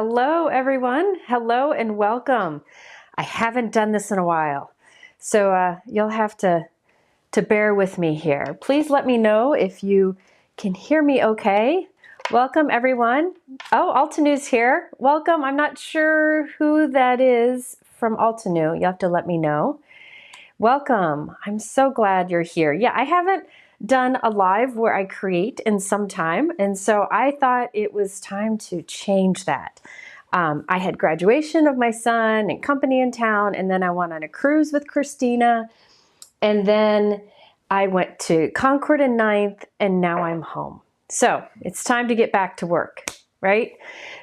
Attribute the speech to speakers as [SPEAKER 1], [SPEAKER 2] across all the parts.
[SPEAKER 1] Hello, everyone. Hello and welcome. I haven't done this in a while, so you'll have to bear with me here. Please let me know if you can hear me okay. Welcome, everyone. Oh, Altenew's here. Welcome. I'm not sure who that is from Altenew. You'll have to let me know. Welcome. I'm so glad you're here. Yeah, I haven't done a live where I create in some time, and so I thought it was time to change that. I had graduation of my son and company in town, and then I went on a cruise with Christina, and then I went to Concord and Ninth, and now I'm home. So it's time to get back to work, right?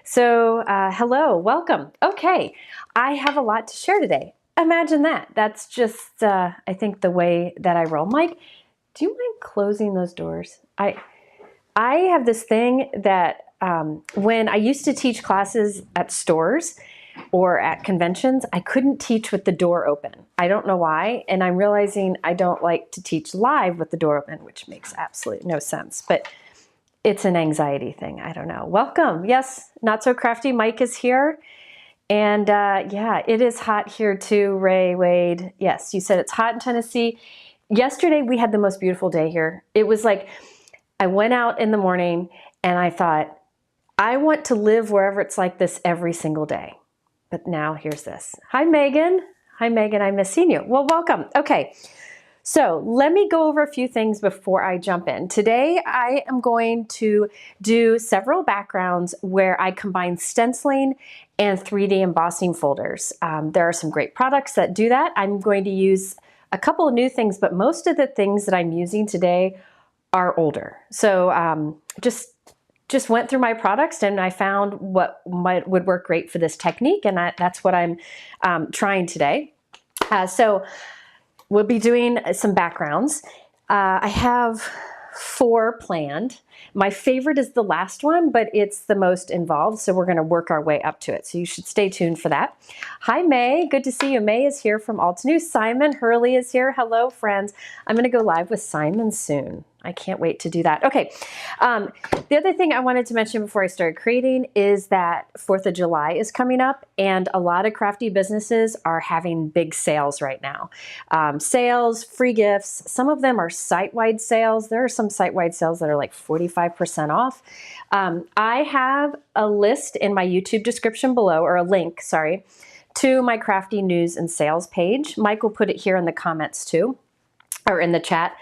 [SPEAKER 1] So hello, welcome. Okay, I have a lot to share today. Imagine that. That's just, I think, the way that I roll. Mike, do you mind closing those doors? I have this thing that when I used to teach classes at stores or at conventions, I couldn't teach with the door open. I don't know why, and I'm realizing I don't like to teach live with the door open, which makes absolutely no sense, but it's an anxiety thing. I don't know. Welcome. Yes, Not So Crafty Mike is here. And yeah, it is hot here too, Ray, Wade. Yes, you said it's hot in Tennessee. Yesterday we had the most beautiful day here. It was like, I went out in the morning and I thought, I want to live wherever it's like this every single day. But now here's this. Hi, Megan. Hi, Megan. I miss seeing you. Well, welcome. Okay. So let me go over a few things before I jump in. Today, I am going to do several backgrounds where I combine stenciling and 3D embossing folders. There are some great products that do that. I'm going to use a couple of new things, but most of the things that I'm using today are older. So just went through my products and I found what would work great for this technique, and that's what I'm trying today. So we'll be doing some backgrounds. I have 4 planned. My favorite is the last one, but it's the most involved, so we're going to work our way up to it. So you should stay tuned for that. Hi, May. Good to see you. May is here from Altenew. Simon Hurley is here. Hello, friends. I'm going to go live with Simon soon. I can't wait to do that. Okay. The other thing I wanted to mention before I started creating is that 4th of July is coming up, and a lot of crafty businesses are having big sales right now. Sales, free gifts. Some of them are site-wide sales. There are some site-wide sales that are like 45% off. I have a list in my YouTube description below, or a link, sorry, to my crafty news and sales page. Mike will put it here in the comments too, or in the chat.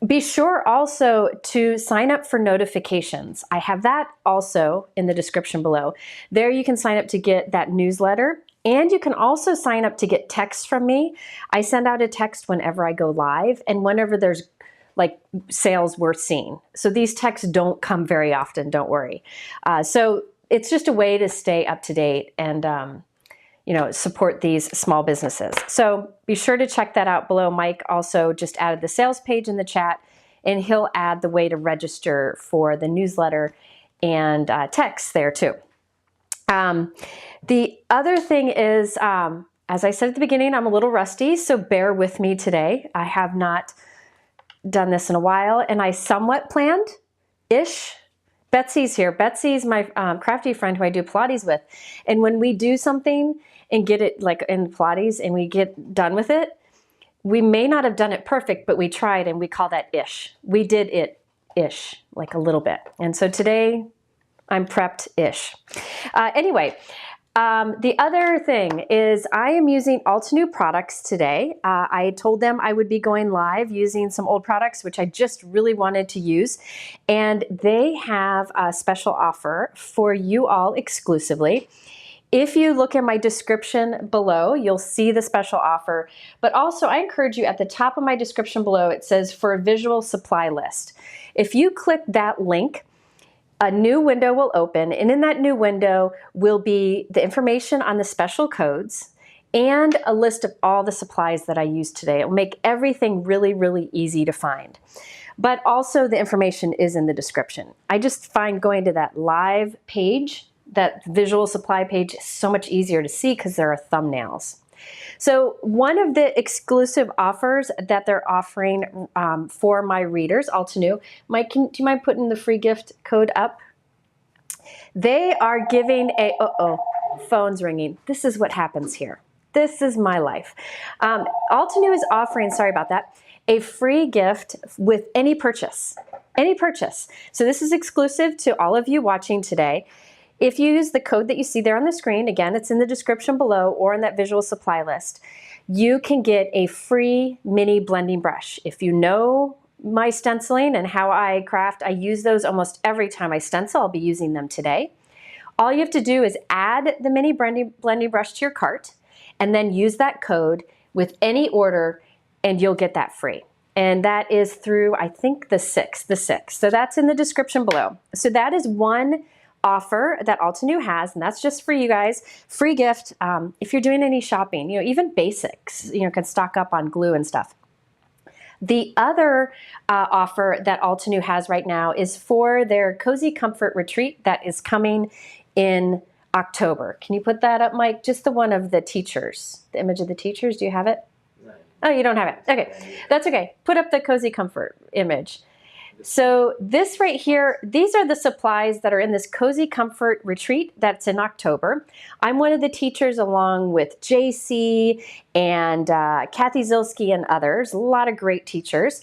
[SPEAKER 1] Be sure also to sign up for notifications. I have that also in the description below. There you can sign up to get that newsletter, and you can also sign up to get texts from me. I send out a text whenever I go live and whenever there's like sales worth seeing. So these texts don't come very often, don't worry. So it's just a way to stay up to date and support these small businesses. So be sure to check that out below. Mike also just added the sales page in the chat, and he'll add the way to register for the newsletter and text there too. The other thing is, as I said at the beginning, I'm a little rusty, so bear with me today. I have not done this in a while, and I somewhat planned-ish. Betsy's here. Betsy's my crafty friend who I do Pilates with. And when we do something and get it like in Pilates and we get done with it, we may not have done it perfect, but we tried, and we call that ish. We did it-ish, like a little bit. And so today I'm prepped-ish. Anyway, the other thing is I am using Altenew products today. I told them I would be going live using some old products, which I just really wanted to use. And they have a special offer for you all exclusively. If you look in my description below, you'll see the special offer. But also, I encourage you, at the top of my description below, it says for a visual supply list. If you click that link, a new window will open, and in that new window will be the information on the special codes and a list of all the supplies that I used today. It will make everything really, really easy to find. But also the information is in the description. I just find going to that live page, that visual supply page, is so much easier to see because there are thumbnails. So one of the exclusive offers that they're offering for my readers, Altenew, Mike, do you mind putting the free gift code up? They are giving a, phone's ringing. This is what happens here. This is my life. Altenew is offering, sorry about that, a free gift with any purchase. Any purchase. So this is exclusive to all of you watching today. If you use the code that you see there on the screen, again, it's in the description below or in that visual supply list, you can get a free mini blending brush. If you know my stenciling and how I craft, I use those almost every time I stencil. I'll be using them today. All you have to do is add the mini blending brush to your cart and then use that code with any order and you'll get that free. And that is through, I think, the 6th. So that's in the description below. So that is one offer that Altenew has, and that's just for you guys. Free gift if you're doing any shopping, even basics, can stock up on glue and stuff. The other offer that Altenew has right now is for their Cozy Comfort Retreat that is coming in October. Can you put that up, Mike? Just the one of the teachers, the image of the teachers. Do you have it? No. Oh, you don't have it. Okay, that's okay. Put up the Cozy Comfort image. So this right here, these are the supplies that are in this Cozy Comfort Retreat that's in October. I'm one of the teachers along with JC and Kathy Zilski and others, a lot of great teachers.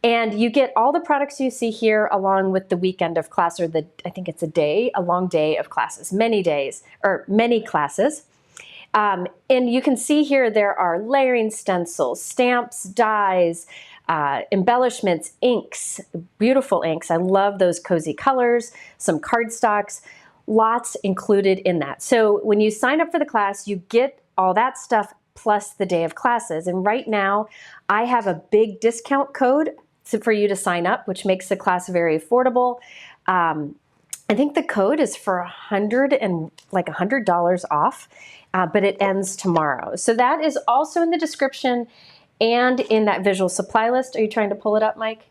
[SPEAKER 1] And you get all the products you see here along with the weekend of class, or I think it's a long day of classes, many days, or many classes. And you can see here there are layering stencils, stamps, dies, embellishments, inks, beautiful inks. I love those cozy colors, some cardstocks, lots included in that. So when you sign up for the class, you get all that stuff plus the day of classes. And right now I have a big discount code for you to sign up, which makes the class very affordable. I think the code is for $100 off, but it ends tomorrow. So that is also in the description and in that visual supply list. Are you trying to pull it up, Mike?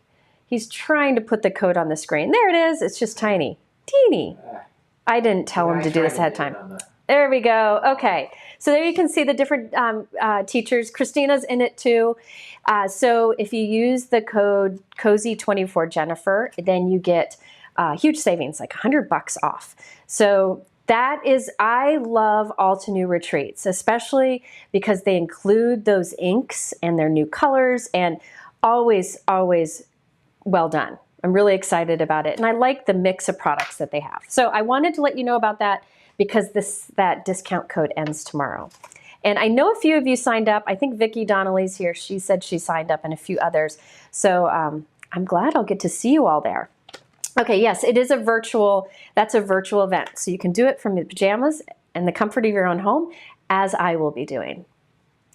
[SPEAKER 1] He's trying to put the code on the screen. There it is. It's just tiny, teeny. I didn't tell him to do this ahead of time. There we go. Okay. So there you can see the different teachers. Christina's in it too. So if you use the code Cozy24Jennifer, then you get huge savings, like $100 off. So that is, I love Altenew retreats, especially because they include those inks and their new colors, and always, always well done. I'm really excited about it. And I like the mix of products that they have. So I wanted to let you know about that because that discount code ends tomorrow. And I know a few of you signed up. I think Vicki Donnelly's here. She said she signed up, and a few others. So I'm glad I'll get to see you all there. Okay, yes, it is that's a virtual event. So you can do it from your pajamas and the comfort of your own home, as I will be doing,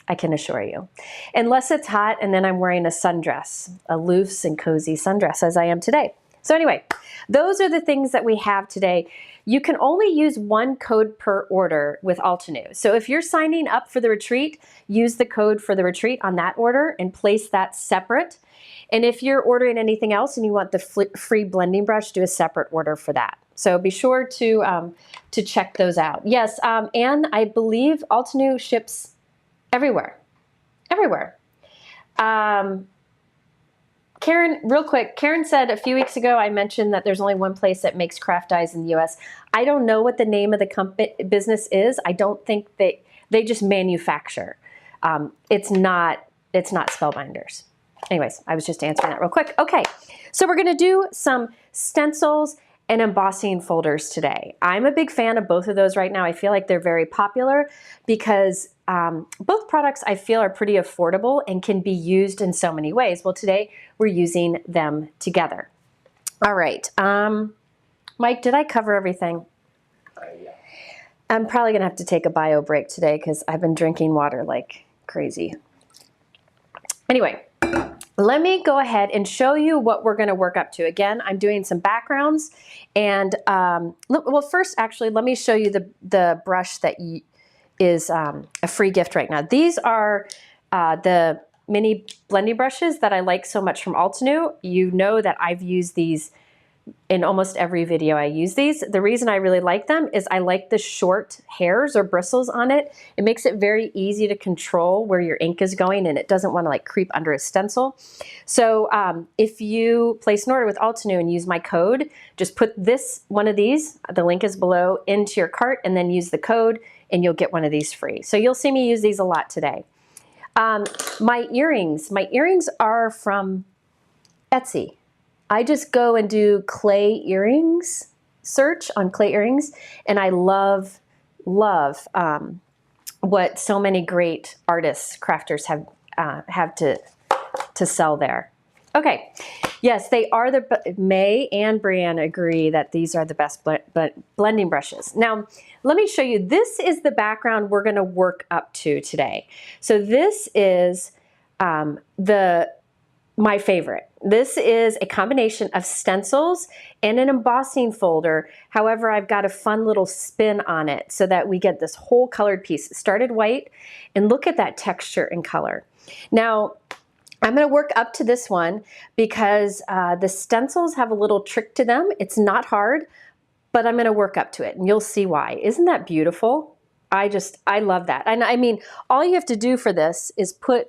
[SPEAKER 1] I can assure you. Unless it's hot and then I'm wearing a sundress, a loose and cozy sundress, as I am today. So anyway, those are the things that we have today. You can only use one code per order with Altenew. So if you're signing up for the retreat, use the code for the retreat on that order and place that separate. And if you're ordering anything else and you want the free blending brush, do a separate order for that. So be sure to check those out. Yes, and I believe Altenew ships everywhere. Everywhere. Karen, real quick, Karen said a few weeks ago, I mentioned that there's only one place that makes craft dyes in the US. I don't know what the name of the business is. I don't think they just manufacture. It's not Spellbinders. Anyways, I was just answering that real quick. Okay, so we're gonna do some stencils and embossing folders today. I'm a big fan of both of those right now. I feel like they're very popular because both products I feel are pretty affordable and can be used in so many ways. Well, today we're using them together. All right, Mike, did I cover everything? Yeah. I'm probably gonna have to take a bio break today because I've been drinking water like crazy. Anyway, let me go ahead and show you what we're going to work up to. Again, I'm doing some backgrounds, and well, first, actually, let me show you the brush that is a free gift right now. These are the mini blending brushes that I like so much from Altenew. You know that I've used these in almost every video I use these. The reason I really like them is I like the short hairs or bristles on it. It makes it very easy to control where your ink is going, and it doesn't want to like creep under a stencil. So if you place an order with Altenew and use my code, just put one of these, the link is below, into your cart and then use the code and you'll get one of these free. So you'll see me use these a lot today. My earrings are from Etsy. I just go and do clay earrings, search on clay earrings, and I love what so many great artists, crafters have to sell there. Okay, yes, they are May and Brianne agree that these are the best blending brushes. Now, let me show you, this is the background we're gonna work up to today. So this is my favorite. This is a combination of stencils and an embossing folder. However, I've got a fun little spin on it so that we get this whole colored piece. It started white, and look at that texture and color. Now, I'm gonna work up to this one because the stencils have a little trick to them. It's not hard, but I'm gonna work up to it and you'll see why. Isn't that beautiful? I love that. And I mean, all you have to do for this is put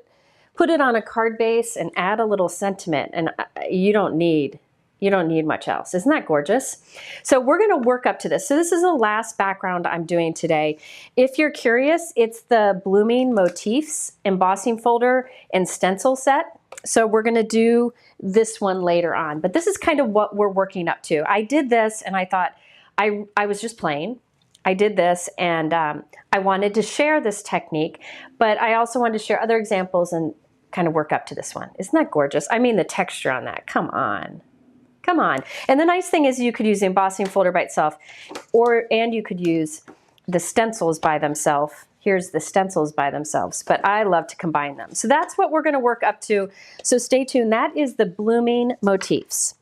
[SPEAKER 1] it on a card base and add a little sentiment, and you don't need much else. Isn't that gorgeous? So we're gonna work up to this. So this is the last background I'm doing today. If you're curious, it's the Blooming Motifs embossing folder and stencil set. So we're gonna do this one later on, but this is kind of what we're working up to. I did this and I thought, I was just playing. I did this and I wanted to share this technique, but I also wanted to share other examples and kind of work up to this one. Isn't that gorgeous? I mean, the texture on that, come on. Come on. And the nice thing is you could use the embossing folder by itself, and you could use the stencils by themselves. Here's the stencils by themselves, but I love to combine them. So that's what we're gonna work up to. So stay tuned. That is the Blooming Motifs.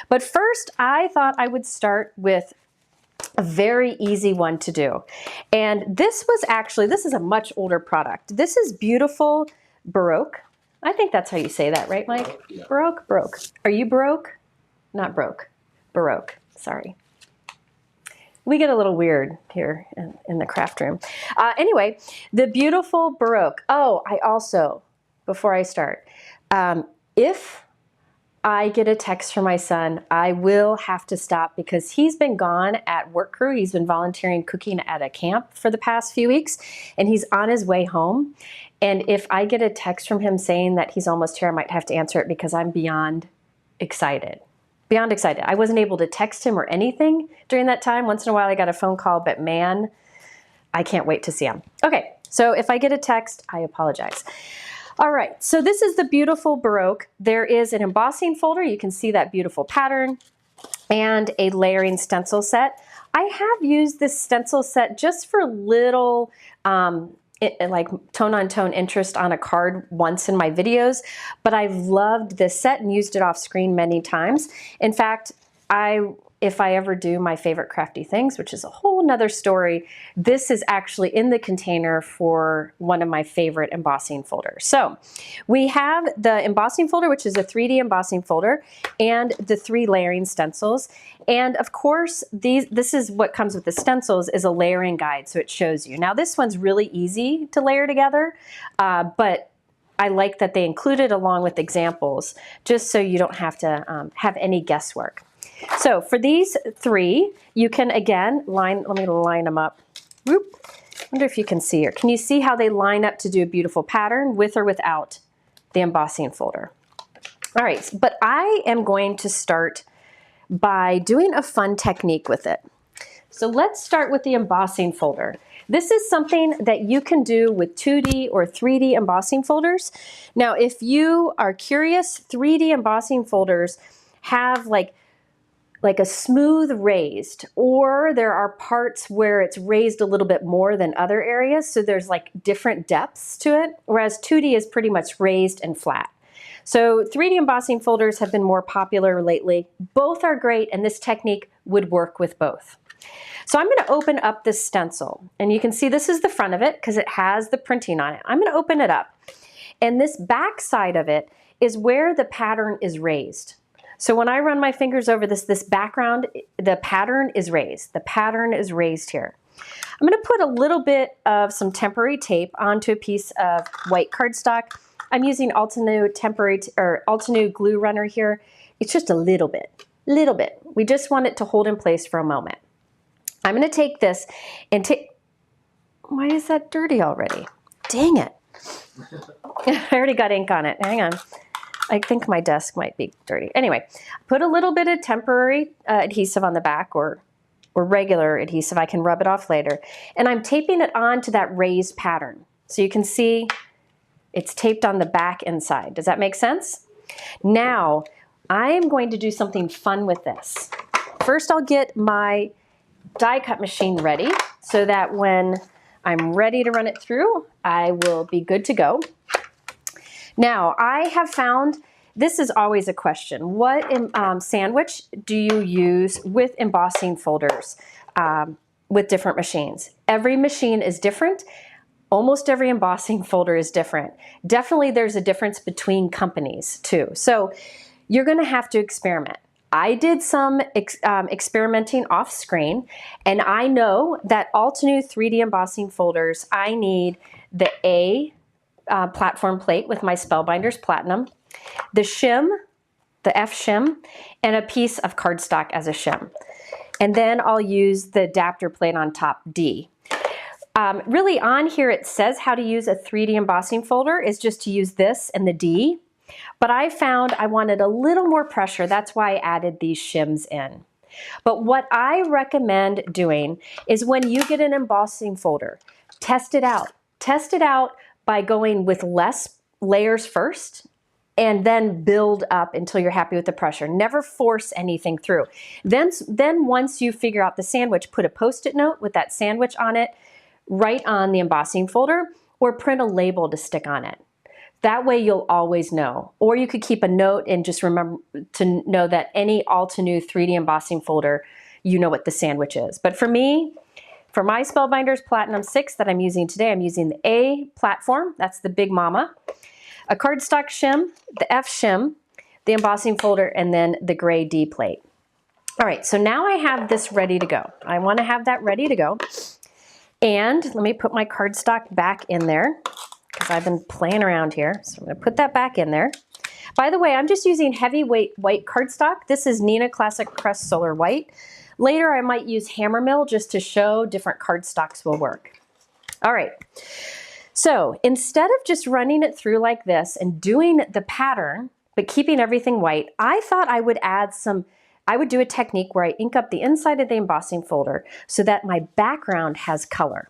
[SPEAKER 1] But first, I thought I would start with a very easy one to do. And this is a much older product. This is beautiful Baroque. I think that's how you say that, right, Mike? Yeah. Baroque. Are you Baroque? Not broke. Baroque. Sorry. We get a little weird here in the craft room. Anyway, the beautiful Baroque. Oh, I also, before I start, if I get a text from my son, I will have to stop because he's been gone at work crew. He's been volunteering cooking at a camp for the past few weeks, and he's on his way home. And if I get a text from him saying that he's almost here, I might have to answer it because I'm beyond excited. Beyond excited. I wasn't able to text him or anything during that time. Once in a while I got a phone call, but man, I can't wait to see him. Okay, so if I get a text, I apologize. All right, so this is the beautiful Baroque. There is an embossing folder. You can see that beautiful pattern and a layering stencil set. I have used this stencil set just for little like tone-on-tone interest on a card once in my videos, but I've loved this set and used it off screen many times. In fact, if I ever do my favorite crafty things, which is a whole nother story, this is actually in the container for one of my favorite embossing folders. So we have the embossing folder, which is a 3D embossing folder, and the 3 layering stencils. And of course, this is what comes with the stencils is a layering guide, so it shows you. Now this one's really easy to layer together, but I like that they include it along with examples, just so you don't have to have any guesswork. So for these 3, you can again let me line them up. Whoop. I wonder if you can see here. Can you see how they line up to do a beautiful pattern with or without the embossing folder? All right, but I am going to start by doing a fun technique with it. So let's start with the embossing folder. This is something that you can do with 2D or 3D embossing folders. Now, if you are curious, 3D embossing folders have like a smooth raised, or there are parts where it's raised a little bit more than other areas, so there's like different depths to it, whereas 2D is pretty much raised and flat. So 3D embossing folders have been more popular lately. Both are great, and this technique would work with both. So I'm gonna open up this stencil, and you can see this is the front of it because it has the printing on it. I'm gonna open it up, and this back side of it is where the pattern is raised. So when I run my fingers over this background, the pattern is raised. The pattern is raised here. I'm going to put a little bit of some temporary tape onto a piece of white cardstock. I'm using Altenew Altenew glue runner here. It's just a little bit. We just want it to hold in place for a moment. I'm going to take this and take, why is that dirty already? Dang it. I already got ink on it. Hang on. I think my desk might be dirty. Anyway, put a little bit of temporary adhesive on the back or regular adhesive. I can rub it off later. And I'm taping it onto that raised pattern. So you can see it's taped on the back inside. Does that make sense? Now, I am going to do something fun with this. First, I'll get my die cut machine ready so that when I'm ready to run it through, I will be good to go. Now, I have found, this is always a question, what sandwich do you use with embossing folders with different machines? Every machine is different. Almost every embossing folder is different. Definitely there's a difference between companies too. So you're gonna have to experiment. I did some experimenting off screen, and I know that Altenew 3D embossing folders, I need the A platform plate with my Spellbinders Platinum, the shim, the F shim, and a piece of cardstock as a shim. And then I'll use the adapter plate on top, D. Really on here it says how to use a 3D embossing folder is just to use this and the D. But I found I wanted a little more pressure. That's why I added these shims in. But what I recommend doing is when you get an embossing folder, test it out. Test it out by going with less layers first and then build up until you're happy with the pressure. Never force anything through. Then once you figure out the sandwich, put a Post-it note with that sandwich on it right on the embossing folder, or print a label to stick on it. That way you'll always know. Or you could keep a note and just remember to know that any Altenew 3D embossing folder, you know what the sandwich is. But for me, for my Spellbinders Platinum 6 that I'm using today, I'm using the A platform, that's the big mama, a cardstock shim, the F shim, the embossing folder, and then the gray D plate. All right, so now I have this ready to go. I want to have that ready to go. And let me put my cardstock back in there because I've been playing around here. So I'm going to put that back in there. By the way, I'm just using heavyweight white cardstock. This is Neenah Classic Crest Solar White. Later, I might use Hammermill just to show different cardstocks will work. All right. So instead of just running it through like this and doing the pattern, but keeping everything white, I thought I would add some, I would do a technique where I ink up the inside of the embossing folder so that my background has color.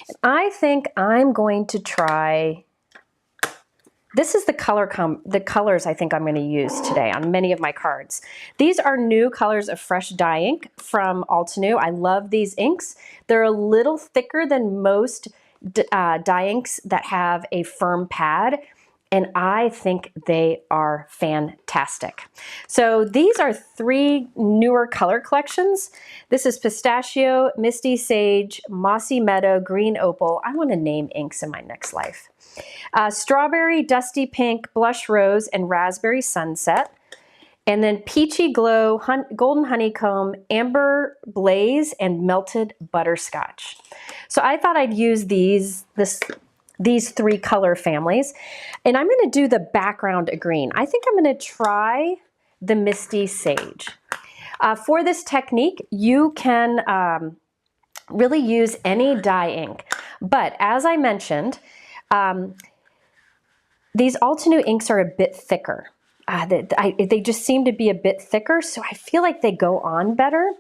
[SPEAKER 1] And I think I'm going to try, this is the colors I think I'm going to use today on many of my cards. These are new colors of fresh dye ink from Altenew. I love these inks. They're a little thicker than most dye inks that have a firm pad, and I think they are fantastic. So these are 3 newer color collections. This is Pistachio, Misty Sage, Mossy Meadow, Green Opal. I want to name inks in my next life. Strawberry, Dusty Pink, Blush Rose, and Raspberry Sunset. And then Peachy Glow, Golden Honeycomb, Amber Blaze, and Melted Butterscotch. So I thought I'd use these 3 color families. And I'm going to do the background of green. I think I'm going to try the Misty Sage. For this technique, you can really use any dye ink. But as I mentioned, these Altenew inks are a bit thicker. They just seem to be a bit thicker, so I feel like they go on better.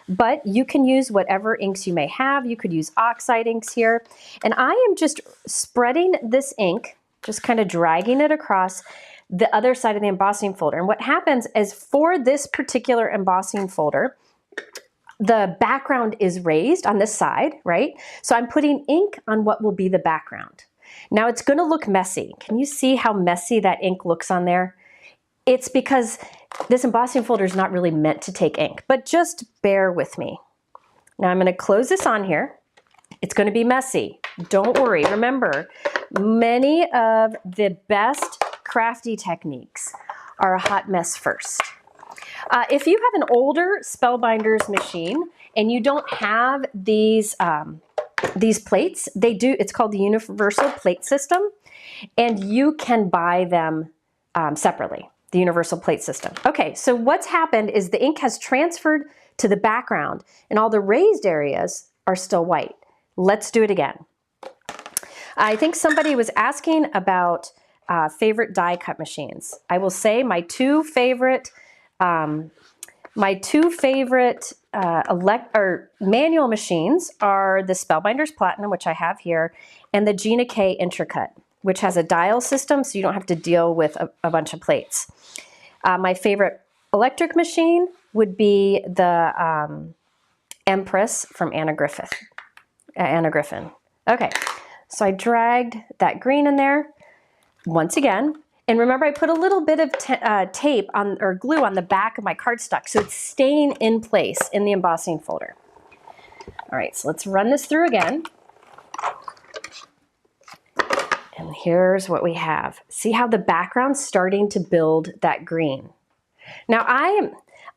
[SPEAKER 1] But you can use whatever inks you may have. You could use oxide inks here. And I am just spreading this ink, just kind of dragging it across the other side of the embossing folder. And what happens is for this particular embossing folder, the background is raised on this side, right? So I'm putting ink on what will be the background. Now it's going to look messy. Can you see how messy that ink looks on there? It's because this embossing folder is not really meant to take ink, but just bear with me. Now I'm going to close this on here. It's going to be messy. Don't worry. Remember, many of the best crafty techniques are a hot mess first. If you have an older Spellbinders machine and you don't have these plates, it's called the Universal Plate System, and you can buy them separately, the Universal Plate System. Okay, so what's happened is the ink has transferred to the background and all the raised areas are still white. Let's do it again. I think somebody was asking about favorite die cut machines. I will say my two favorite manual machines are the Spellbinders Platinum, which I have here, and the Gina K Intracut, which has a dial system so you don't have to deal with a bunch of plates. My favorite electric machine would be the Empress from Anna Griffin. Okay, so I dragged that green in there once again. And remember, I put a little bit of tape or glue on the back of my cardstock, so it's staying in place in the embossing folder. All right, so let's run this through again. And here's what we have. See how the background's starting to build that green. Now I'm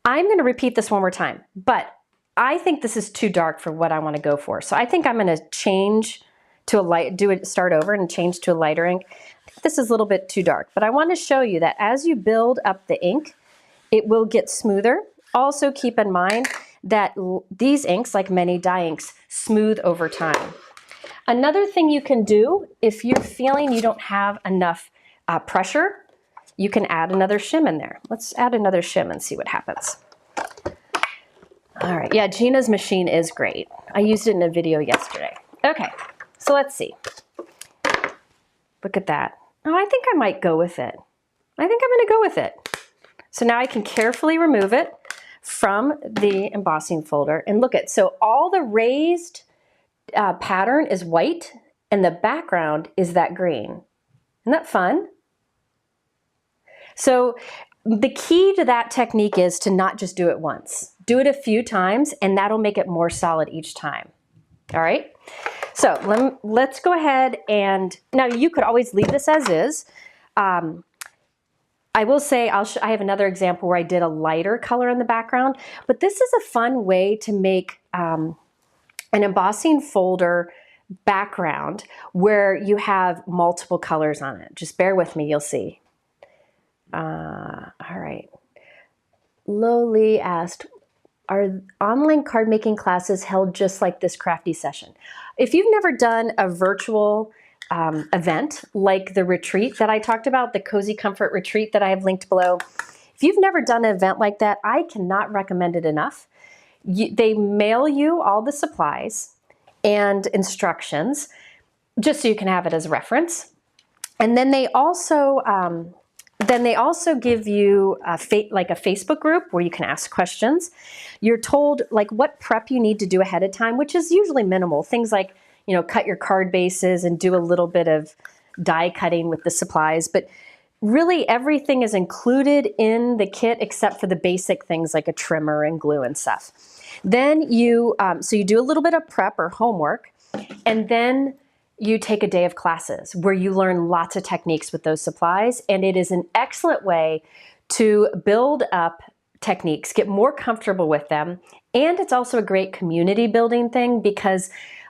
[SPEAKER 1] going to repeat this one more time, but I think this is too dark for what I want to go for. So I think I'm going to change to a start over and change to a lighter ink. I think this is a little bit too dark, but I want to show you that as you build up the ink, it will get smoother. Also keep in mind that these inks, like many dye inks, smooth over time. Another thing you can do, if you're feeling you don't have enough pressure, you can add another shim in there. Let's add another shim and see what happens. All right, yeah, Gina's machine is great. I used it in a video yesterday. Okay, so let's see. Look at that. Oh, I think I might go with it. I think I'm gonna go with it. So now I can carefully remove it from the embossing folder and look at, so all the raised pattern is white and the background is that green. Isn't that fun? So the key to that technique is to not just do it once. Do it a few times and that'll make it more solid each time. All right? So let's go ahead and, now you could always leave this as is. I will say, I have another example where I did a lighter color in the background, but this is a fun way to make an embossing folder background where you have multiple colors on it. Just bear with me, you'll see. All right. Loli asked, are online card making classes held just like this crafty session? If you've never done a virtual event like the retreat that I talked about, the Cozy Comfort Retreat that I have linked below, if you've never done an event like that, I cannot recommend it enough. They mail you all the supplies and instructions just so you can have it as a reference. And then they also give you like a Facebook group where you can ask questions. You're told like what prep you need to do ahead of time, which is usually minimal. Things like, you know, cut your card bases and do a little bit of die cutting with the supplies. But really everything is included in the kit except for the basic things like a trimmer and glue and stuff. Then so you do a little bit of prep or homework, and then you take a day of classes where you learn lots of techniques with those supplies. And it is an excellent way to build up techniques, get more comfortable with them. And it's also a great community building thing because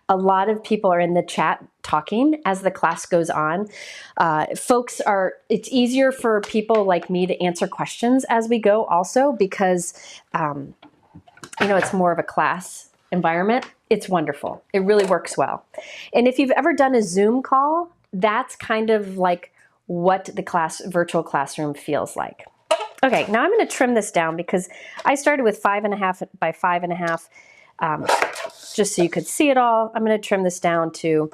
[SPEAKER 1] a lot of people are in the chat talking as the class goes on. It's easier for people like me to answer questions as we go also because, you know, it's more of a class environment. It's wonderful. It really works well. And if you've ever done a Zoom call, that's kind of like what the virtual classroom feels like. Okay, now I'm going to trim this down because I started with 5.5 by 5.5. Just so you could see it all, I'm going to trim this down to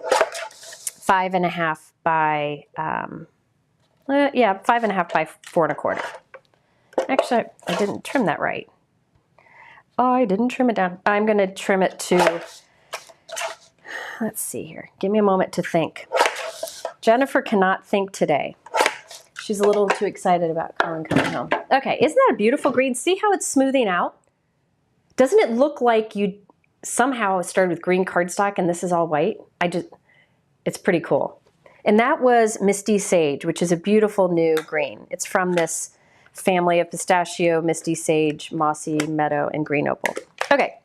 [SPEAKER 1] 5.5 by 5.5 by 4.25. Actually, I didn't trim that right. Oh, I didn't trim it down. I'm going to trim it to, let's see here. Give me a moment to think. Jennifer cannot think today. She's a little too excited about Colin coming home. Okay, isn't that a beautiful green? See how it's smoothing out? Doesn't it look like you somehow started with green cardstock and this is all white? It's pretty cool. And that was Misty Sage, which is a beautiful new green. It's from this family of pistachio, misty sage, mossy meadow, and green opal. Okay,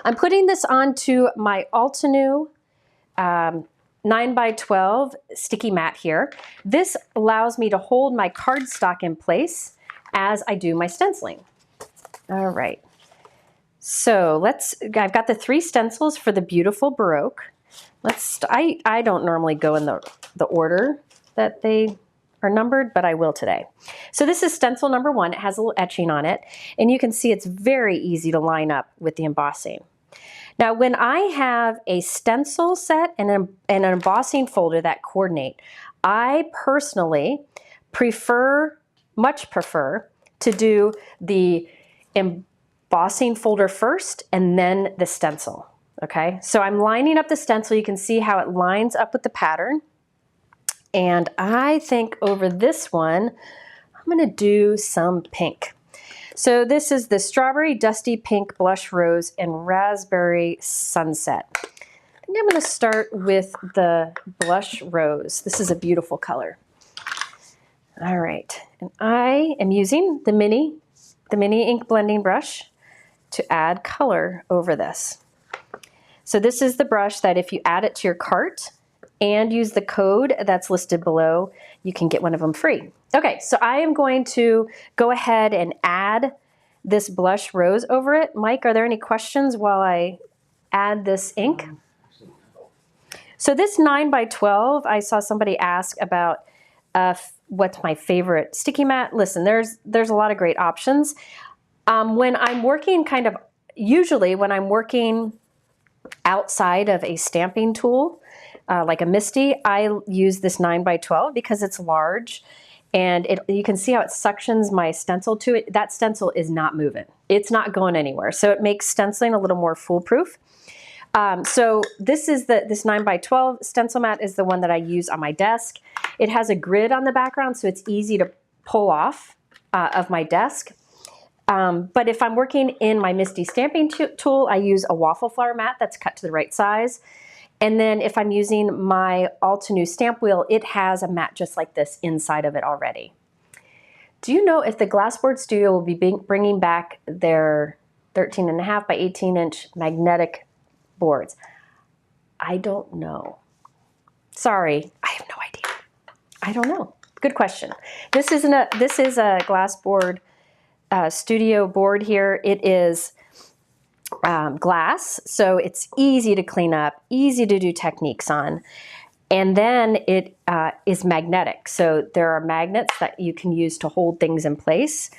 [SPEAKER 1] I'm putting this onto my Altenew 9x12 sticky mat here. This allows me to hold my cardstock in place as I do my stenciling. All right. So I've got the 3 stencils for the beautiful Baroque. I don't normally go in the order that they are numbered, but I will today. So this is stencil number 1. It has a little etching on it, and you can see it's very easy to line up with the embossing. Now, when I have a stencil set and an embossing folder that coordinate, I personally much prefer to do the embossing folder first and then the stencil, okay? So I'm lining up the stencil. You can see how it lines up with the pattern. And I think over this one, I'm gonna do some pink. So this is the Strawberry Dusty Pink Blush Rose and Raspberry Sunset. I think I'm gonna start with the Blush Rose. This is a beautiful color. All right, and I am using the mini ink blending brush to add color over this. So this is the brush that if you add it to your cart and use the code that's listed below, you can get one of them free. Okay, so I am going to go ahead and add this Blush Rose over it. Mike, are there any questions while I add this ink? So this 9x12, I saw somebody ask about what's my favorite sticky mat. Listen, there's a lot of great options. When I'm working usually when I'm working outside of a stamping tool, like a MISTI, I use this 9x12 because it's large and you can see how it suctions my stencil to it. That stencil is not moving. It's not going anywhere. So it makes stenciling a little more foolproof. So this 9x12 stencil mat is the one that I use on my desk. It has a grid on the background, so it's easy to pull off of my desk. But if I'm working in my MISTI stamping tool, I use a waffle flower mat that's cut to the right size. And then if I'm using my Altenew stamp wheel, it has a mat just like this inside of it already. Do you know if the Glassboard Studio will be bringing back their 13.5 by 18 inch magnetic boards? I don't know. Sorry, I have no idea. I don't know. Good question. This is a Glassboard Studio board here. It is glass, so it's easy to clean up, easy to do techniques on. And then it is magnetic. So there are magnets that you can use to hold things in place,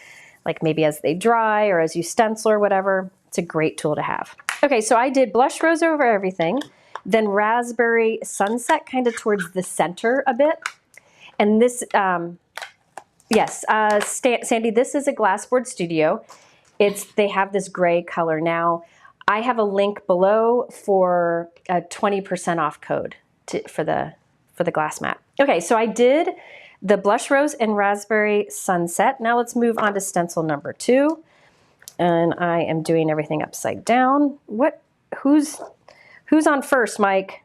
[SPEAKER 1] like maybe as they dry or as you stencil or whatever. It's a great tool to have. Okay, so I did Blush Rose over everything, then Raspberry Sunset kind of towards the center a bit. And this, yes, Sandy, this is a Glassboard Studio. They have this gray color. Now, I have a link below for a 20% off code for the glass mat. Okay, so I did the Blush Rose and Raspberry Sunset. Now let's move on to stencil number 2. And I am doing everything upside down. Who's on first, Mike?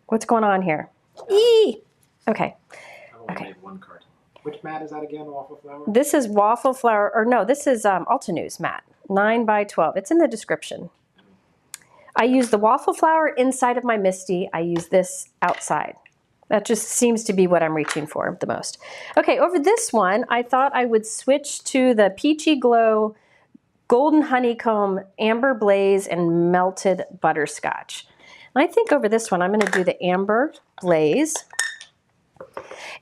[SPEAKER 1] What's going on here? Eee! Okay.
[SPEAKER 2] I only made one card. Which mat is that again, Waffle Flower?
[SPEAKER 1] This is Waffle Flower, or no, this is Altenew's mat, 9x12. It's in the description. I use the Waffle Flower inside of my MISTI. I use this outside. That just seems to be what I'm reaching for the most. Okay, over this one, I thought I would switch to the Peachy Glow Golden Honeycomb Amber Blaze and Melted Butterscotch. And I think over this one, I'm gonna do the Amber Blaze.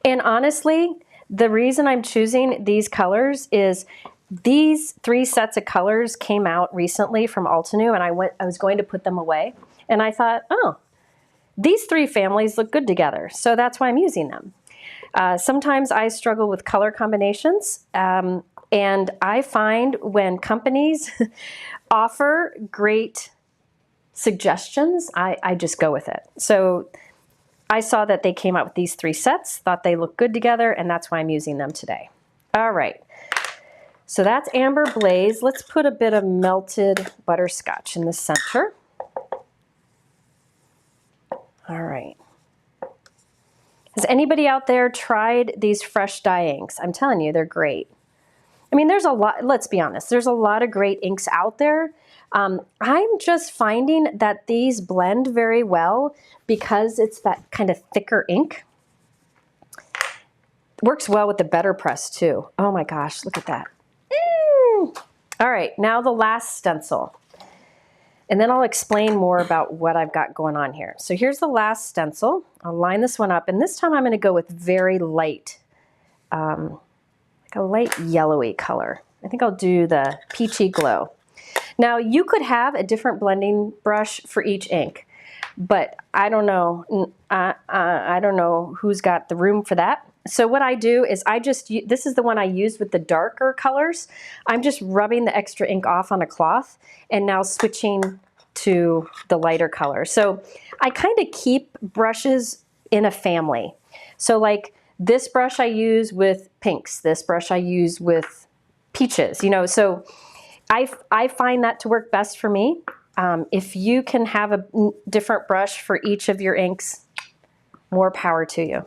[SPEAKER 1] And honestly, the reason I'm choosing these colors is these 3 sets of colors came out recently from Altenew, and I was going to put them away. And I thought, oh, these 3 families look good together, so that's why I'm using them. Sometimes I struggle with color combinations, and I find when companies offer great suggestions, I just go with it. So I saw that they came out with these 3 sets, thought they looked good together, and that's why I'm using them today. All right, so that's Amber Blaze. Let's put a bit of Melted Butterscotch in the center. All right. Has anybody out there tried these fresh dye inks? I'm telling you, they're great. I mean, there's a lot, let's be honest, there's a lot of great inks out there. I'm just finding that these blend very well because it's that kind of thicker ink. Works well with the Better Press too. Oh my gosh, look at that. All right, now the last stencil. And then I'll explain more about what I've got going on here. So here's the last stencil. I'll line this one up, and this time I'm going to go with very light, like a light yellowy color. I think I'll do the Peachy Glow. Now you could have a different blending brush for each ink, but I don't know. I don't know who's got the room for that. So what I do is this is the one I used with the darker colors. I'm just rubbing the extra ink off on a cloth and now switching to the lighter color. So I kind of keep brushes in a family. So like this brush I use with pinks, this brush I use with peaches, you know, so I find that to work best for me. If you can have a different brush for each of your inks, more power to you.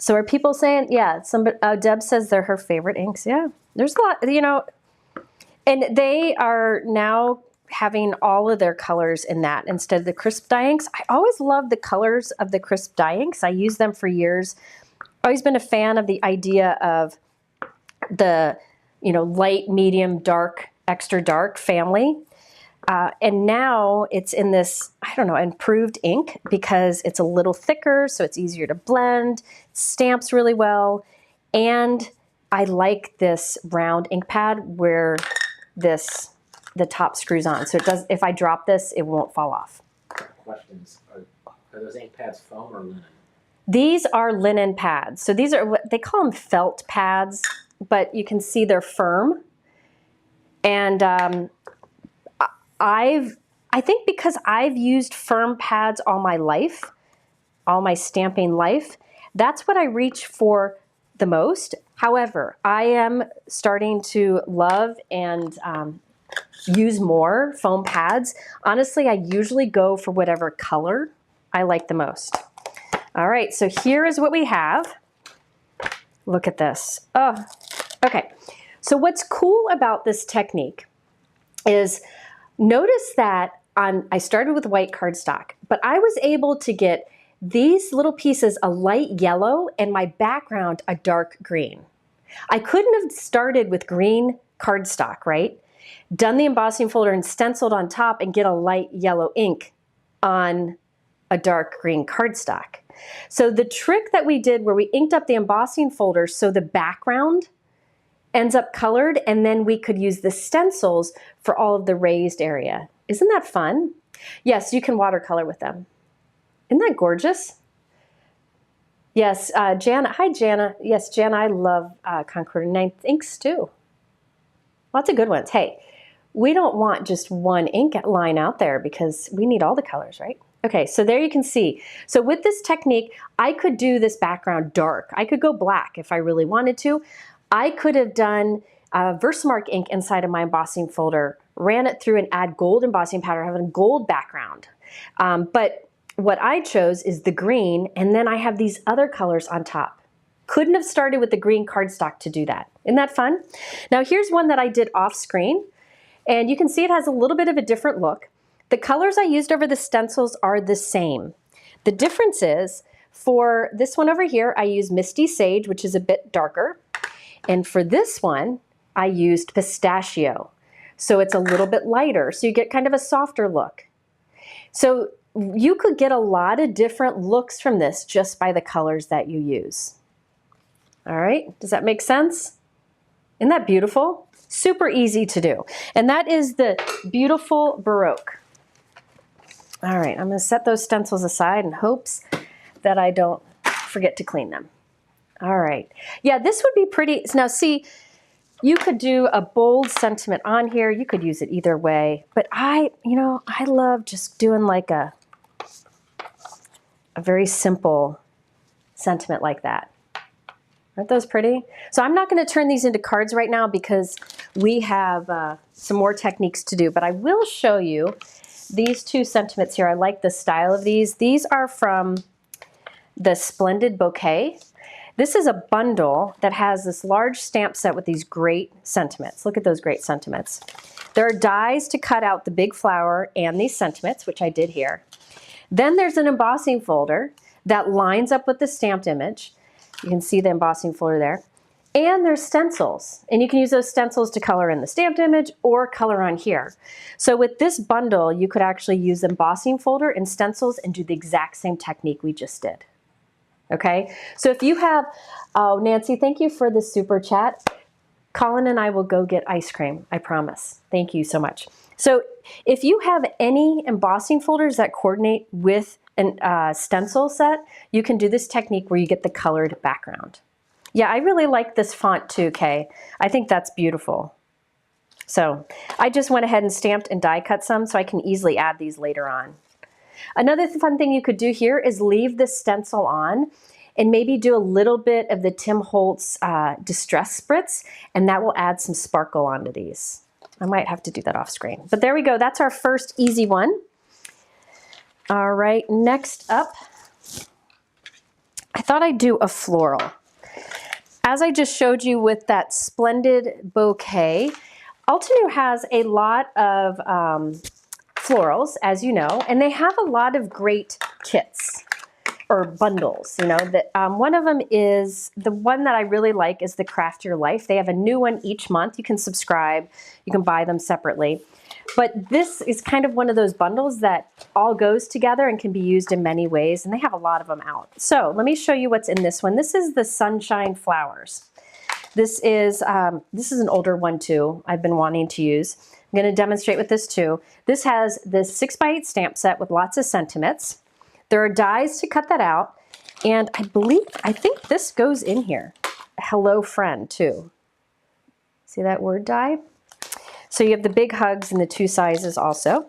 [SPEAKER 1] So are people saying, yeah, Deb says they're her favorite inks. Yeah, there's a lot, you know, and they are now having all of their colors in that instead of the crisp dye inks. I always love the colors of the crisp dye inks. I use them for years. Always been a fan of the idea of the, you know, light, medium, dark, extra dark family. And now it's in this, I don't know, improved ink because it's a little thicker, so it's easier to blend, stamps really well, and I like this round ink pad where the top screws on. So it does, if I drop this, it won't fall off.
[SPEAKER 2] Questions. Are those ink pads foam or linen? These are
[SPEAKER 1] linen pads. So these are what they call them, felt pads, but you can see they're firm. And I think because I've used firm pads all my life, all my stamping life, that's what I reach for the most. However, I am starting to love and use more foam pads. Honestly, I usually go for whatever color I like the most. All right, so here is what we have. Look at this. Oh, okay. So what's cool about this technique is notice that I started with white cardstock, but I was able to get these little pieces a light yellow and my background a dark green. I couldn't have started with green cardstock, right? Done the embossing folder and stenciled on top and get a light yellow ink on a dark green cardstock. So the trick that we did where we inked up the embossing folder so the background ends up colored, and then we could use the stencils for all of the raised area. Isn't that fun? Yes, you can watercolor with them. Isn't that gorgeous? Yes, Jana, hi Jana. Yes, Jana, I love Concord and Ninth inks too. Lots of good ones. Hey, we don't want just one ink line out there because we need all the colors, right? Okay, so there you can see. So with this technique, I could do this background dark. I could go black if I really wanted to. I could have done Versamark ink inside of my embossing folder, ran it through and add gold embossing powder, having a gold background. But what I chose is the green, and then I have these other colors on top. Couldn't have started with the green cardstock to do that. Isn't that fun? Now here's one that I did off screen, and you can see it has a little bit of a different look. The colors I used over the stencils are the same. The difference is, for this one over here, I used Misty Sage, which is a bit darker. And for this one, I used Pistachio. So it's a little bit lighter, so you get kind of a softer look. So you could get a lot of different looks from this just by the colors that you use. All right, does that make sense? Isn't that beautiful? Super easy to do. And that is the beautiful Baroque. All right, I'm gonna set those stencils aside in hopes that I don't forget to clean them. All right, yeah, this would be pretty. Now see, you could do a bold sentiment on here. You could use it either way, but I love just doing like a very simple sentiment like that. Aren't those pretty? So I'm not gonna turn these into cards right now because we have some more techniques to do, but I will show you these two sentiments here. I like the style of these. These are from the Splendid Bouquet. This is a bundle that has this large stamp set with these great sentiments. Look at those great sentiments. There are dies to cut out the big flower and these sentiments, which I did here. Then there's an embossing folder that lines up with the stamped image. You can see the embossing folder there. And there's stencils, and you can use those stencils to color in the stamped image or color on here. So with this bundle, you could actually use the embossing folder and stencils and do the exact same technique we just did. Okay, so if you have, oh, Nancy, thank you for the super chat. Colin and I will go get ice cream, I promise. Thank you so much. So if you have any embossing folders that coordinate with a stencil set, you can do this technique where you get the colored background. Yeah, I really like this font too, Kay. I think that's beautiful. So I just went ahead and stamped and die cut some so I can easily add these later on. Another fun thing you could do here is leave the stencil on and maybe do a little bit of the Tim Holtz Distress Spritz, and that will add some sparkle onto these. I might have to do that off screen. But there we go, that's our first easy one. All right, next up, I thought I'd do a floral. As I just showed you with that Splendid Bouquet, Altenew has a lot of florals, as you know, and they have a lot of great kits or bundles. You know, that one of them is the one that I really like is the Craft Your Life. They have a new one each month. You can subscribe, you can buy them separately. But this is kind of one of those bundles that all goes together and can be used in many ways, and they have a lot of them out. So let me show you what's in this one. This is the Sunshine Flowers. This is an older one too, I've been wanting to use. I'm going to demonstrate with this too. This has this 6x8 stamp set with lots of sentiments. There are dies to cut that out, and I think this goes in here. Hello Friend too. See that word die? So you have the big hugs in the two sizes also.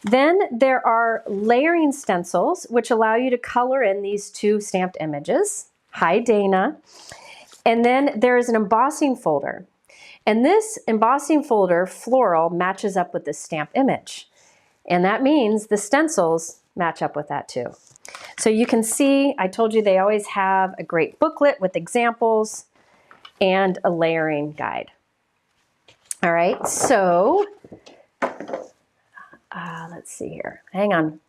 [SPEAKER 1] Then there are layering stencils, which allow you to color in these two stamped images. Hi, Dana. And then there is an embossing folder. And this embossing folder, floral, matches up with the stamped image. And that means the stencils match up with that too. So you can see, I told you they always have a great booklet with examples and a layering guide. All right, so let's see here. Hang on.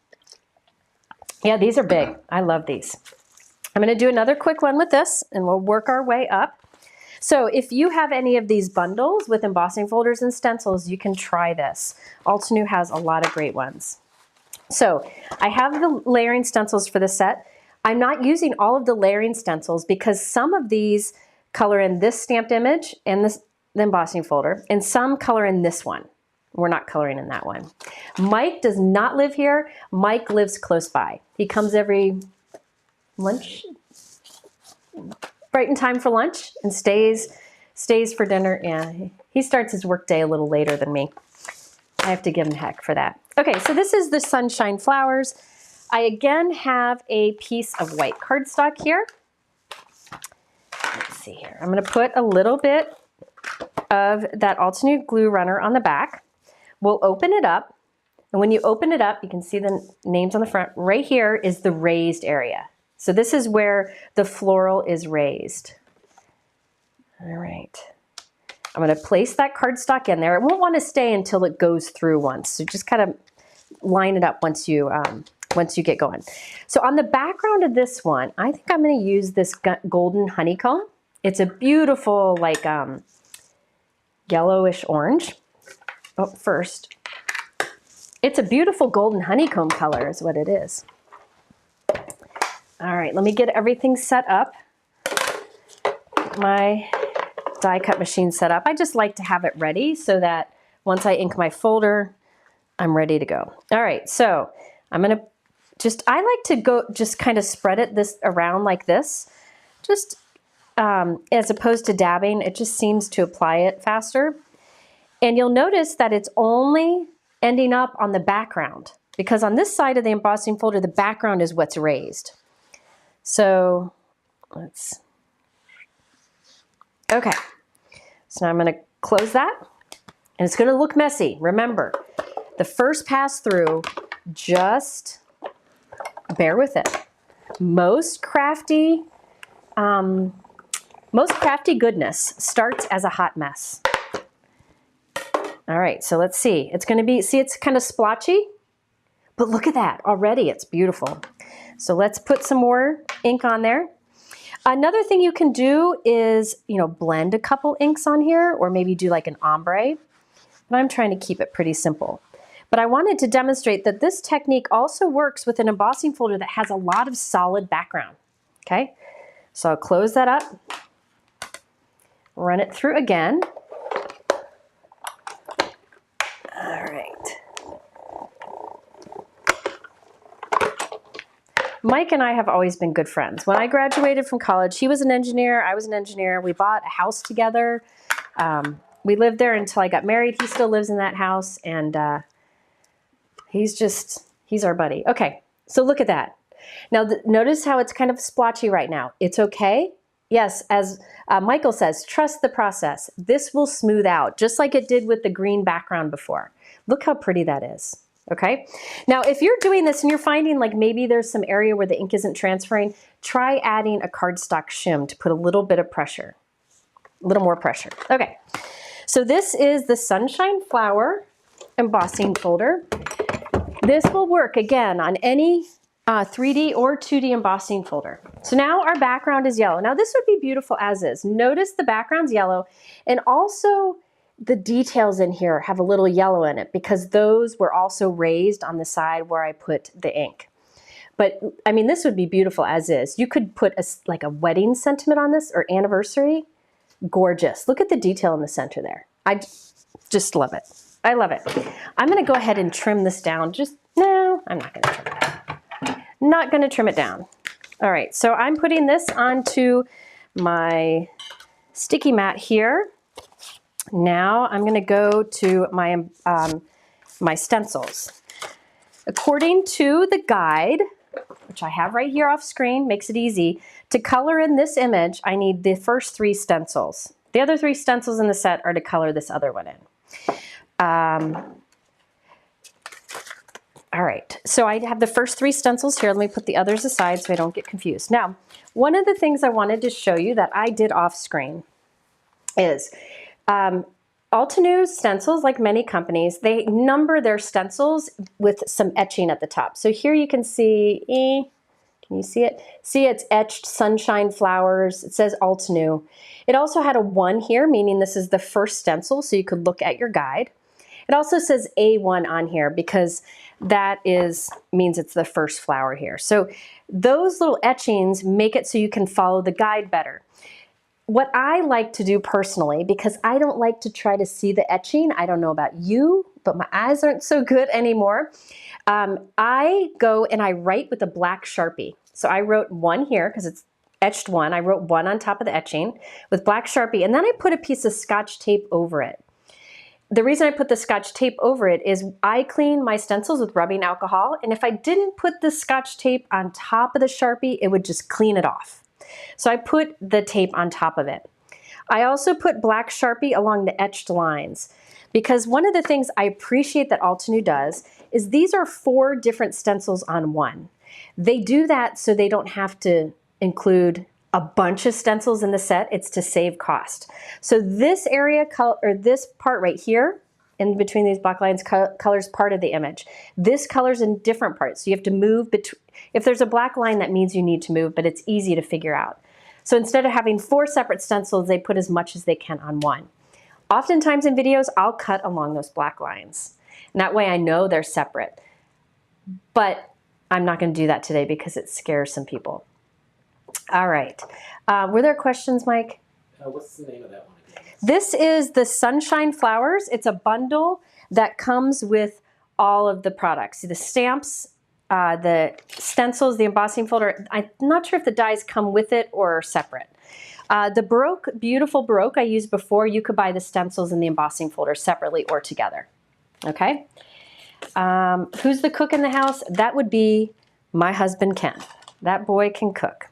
[SPEAKER 1] Yeah, these are big. I love these. I'm going to do another quick one with this, and we'll work our way up. So if you have any of these bundles with embossing folders and stencils, you can try this. Altenew has a lot of great ones. So I have the layering stencils for the set. I'm not using all of the layering stencils because some of these color in this stamped image and the embossing folder, and some color in this one. We're not coloring in that one. Mike does not live here. Mike lives close by. He comes every lunch, right in time for lunch, and stays for dinner. Yeah, he starts his work day a little later than me. I have to give him heck for that. Okay, so this is the Sunshine Flowers. I again have a piece of white cardstock here. Let's see here. I'm going to put a little bit of that Altenew glue runner on the back. We'll open it up, and when you open it up, you can see the names on the front. Right here is the raised area. So this is where the floral is raised. All right. I'm going to place that cardstock in there. It won't want to stay until it goes through once. So just kind of line it up once you get going. So on the background of this one, I think I'm going to use this golden honeycomb. It's a beautiful, like, yellowish orange. Oh, first, it's a beautiful golden honeycomb color is what it is. All right, let me get everything set up. My die cut machine set up. I just like to have it ready so that once I ink my folder, I'm ready to go. All right, so I'm gonna I like to go just kind of spread it around like this, just as opposed to dabbing. It just seems to apply it faster. And you'll notice that it's only ending up on the background, because on this side of the embossing folder, the background is what's raised. So okay. So now I'm going to close that, and it's going to look messy. Remember, the first pass through, just bear with it. most crafty goodness starts as a hot mess. All right, so let's see. It's gonna be, see, it's kind of splotchy, but look at that, already it's beautiful. So let's put some more ink on there. Another thing you can do is, blend a couple inks on here, or maybe do like an ombre, but I'm trying to keep it pretty simple. But I wanted to demonstrate that this technique also works with an embossing folder that has a lot of solid background, okay? So I'll close that up, run it through again. All right. Mike and I have always been good friends. When I graduated from college, he was an engineer, I was an engineer. We bought a house together. We lived there until I got married. He still lives in that house, and he's our buddy. Okay, so look at that. Now, notice how it's kind of splotchy right now. It's okay. Yes, as Michael says, trust the process. This will smooth out, just like it did with the green background before. Look how pretty that is. Okay, now if you're doing this and you're finding like maybe there's some area where the ink isn't transferring, try adding a cardstock shim to put a little bit of pressure, a little more pressure. Okay, so this is the Sunshine Flower embossing folder. This will work again on any 3D or 2D embossing folder. So now our background is yellow. Now this would be beautiful as is. Notice the background's yellow, and also the details in here have a little yellow in it because those were also raised on the side where I put the ink. But I mean, this would be beautiful as is. You could put like a wedding sentiment on this, or anniversary. Gorgeous. Look at the detail in the center there. I just love it. I love it. I'm gonna go ahead and trim this down. No, I'm not gonna trim it down. Not gonna trim it down. All right, so I'm putting this onto my sticky mat here. Now I'm going to go to my, my stencils. According to the guide, which I have right here off screen, makes it easy, to color in this image, I need the first 3 stencils. The other 3 stencils in the set are to color this other one in. All right, so I have the first 3 stencils here. Let me put the others aside so I don't get confused. Now, one of the things I wanted to show you that I did off screen is Altenew stencils, like many companies, they number their stencils with some etching at the top. So here you can see, can you see it? See, it's etched Sunshine Flowers. It says Altenew. It also had a 1 here, meaning this is the first stencil, so you could look at your guide. It also says A1 on here because that means it's the first flower here. So those little etchings make it so you can follow the guide better. What I like to do personally, because I don't like to try to see the etching, I don't know about you, but my eyes aren't so good anymore. I go and I write with a black Sharpie. So I wrote 1 here because it's etched 1. I wrote 1 on top of the etching with black Sharpie, and then I put a piece of Scotch tape over it. The reason I put the Scotch tape over it is I clean my stencils with rubbing alcohol, and if I didn't put the Scotch tape on top of the Sharpie, it would just clean it off. So I put the tape on top of it. I also put black Sharpie along the etched lines because one of the things I appreciate that Altenew does is these are 4 different stencils on 1. They do that so they don't have to include a bunch of stencils in the set. It's to save cost. So this area, or this part right here, in between these black lines, colors part of the image. This colors in different parts. So you have to move between. If there's a black line, that means you need to move, but it's easy to figure out. So instead of having 4 separate stencils, they put as much as they can on 1. Oftentimes in videos, I'll cut along those black lines. And that way I know they're separate. But I'm not going to do that today because it scares some people. All right. Were there questions, Mike?
[SPEAKER 2] What's the name of that one again?
[SPEAKER 1] This is the Sunshine Flowers. It's a bundle that comes with all of the products. The stamps, the stencils, the embossing folder. I'm not sure if the dies come with it or are separate. The Baroque, beautiful Baroque I used before, you could buy the stencils and the embossing folder separately or together. Okay? Who's the cook in the house? That would be my husband, Ken. That boy can cook.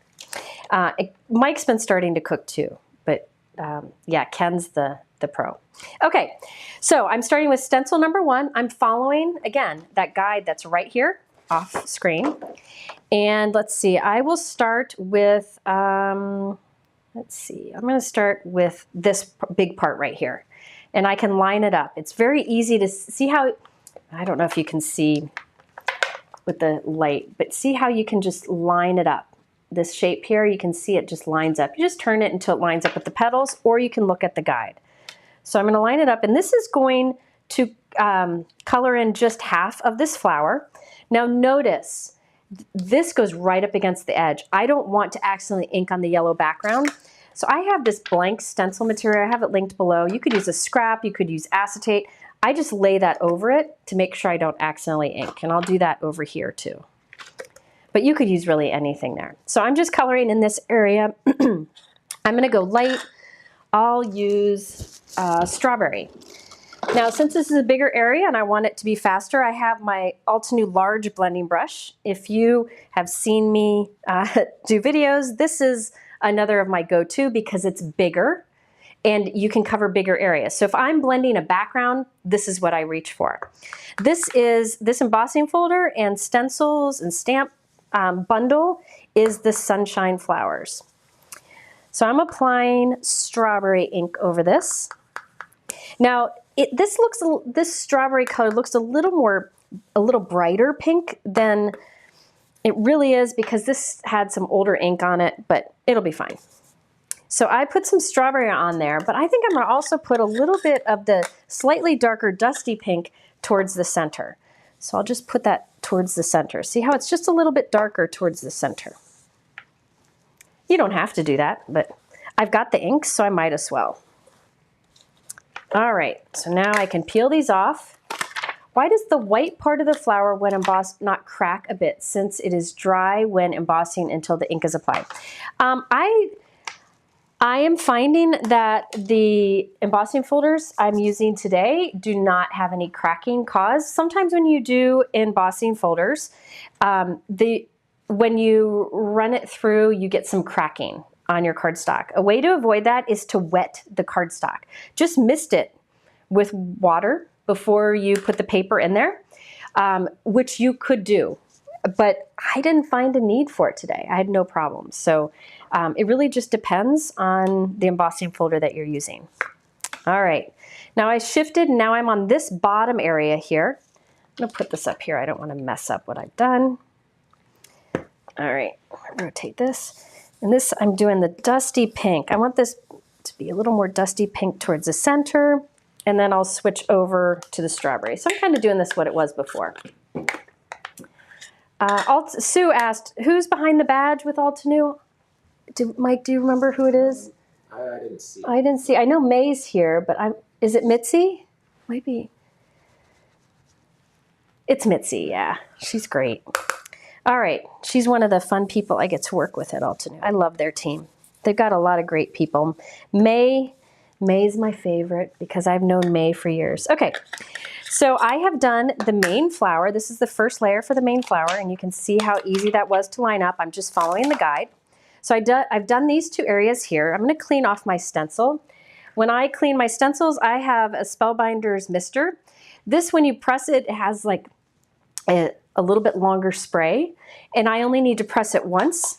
[SPEAKER 1] Mike's been starting to cook too, but yeah, Ken's the pro. Okay, so I'm starting with stencil number 1. I'm following, again, that guide that's right here. off screen. And let's see, I will start with, let's see, I'm going to start with this big part right here. And I can line it up. It's very easy to see how, I don't know if you can see with the light, but see how you can just line it up. This shape here, you can see it just lines up. You just turn it until it lines up with the petals, or you can look at the guide. So I'm going to line it up, and this is going to color in just half of this flower. Now notice, this goes right up against the edge. I don't want to accidentally ink on the yellow background. So I have this blank stencil material. I have it linked below. You could use a scrap, you could use acetate. I just lay that over it to make sure I don't accidentally ink, and I'll do that over here too. But you could use really anything there. So I'm just coloring in this area. I'm gonna go light. I'll use strawberry. Now, since this is a bigger area and I want it to be faster, I have my Altenew large blending brush. If you have seen me do videos, this is another of my go-to because it's bigger and you can cover bigger areas. So if I'm blending a background, this is what I reach for. This embossing folder and stencils and stamp bundle is the Sunshine Flowers. So I'm applying strawberry ink over this. Now, this strawberry color looks a little brighter pink than it really is because this had some older ink on it, but it'll be fine. So I put some strawberry on there, but I think I'm gonna also put a little bit of the slightly darker dusty pink towards the center. So I'll just put that towards the center. See how it's just a little bit darker towards the center. You don't have to do that, but I've got the ink, so I might as well. All right, so now I can peel these off. Why does the white part of the flower when embossed not crack a bit since it is dry when embossing until the ink is applied? I am finding that the embossing folders I'm using today do not have any cracking caused. Sometimes when you do embossing folders, when you run it through, you get some cracking on your cardstock. A way to avoid that is to wet the cardstock. Just mist it with water before you put the paper in there, which you could do. But I didn't find a need for it today. I had no problem. So it really just depends on the embossing folder that you're using. All right, now I shifted, now I'm on this bottom area here. I'm gonna put this up here. I don't wanna mess up what I've done. All right, rotate this. And this, I'm doing the dusty pink. I want this to be a little more dusty pink towards the center, and then I'll switch over to the strawberry. So I'm kind of doing this what it was before. Sue asked, who's behind the badge with Altenew? Mike, do you remember who it is?
[SPEAKER 2] I didn't see.
[SPEAKER 1] I didn't see. I know May's here, but is it Mitzi? Might be. It's Mitzi, yeah. She's great. All right, she's one of the fun people I get to work with at Altenew. I love their team. They've got a lot of great people. May's my favorite because I've known May for years. Okay, so I have done the main flower. This is the first layer for the main flower, and you can see how easy that was to line up. I'm just following the guide. So I've done these two areas here. I'm gonna clean off my stencil. When I clean my stencils, I have a Spellbinders mister. This, when you press it, it has like a little bit longer spray, and I only need to press it once,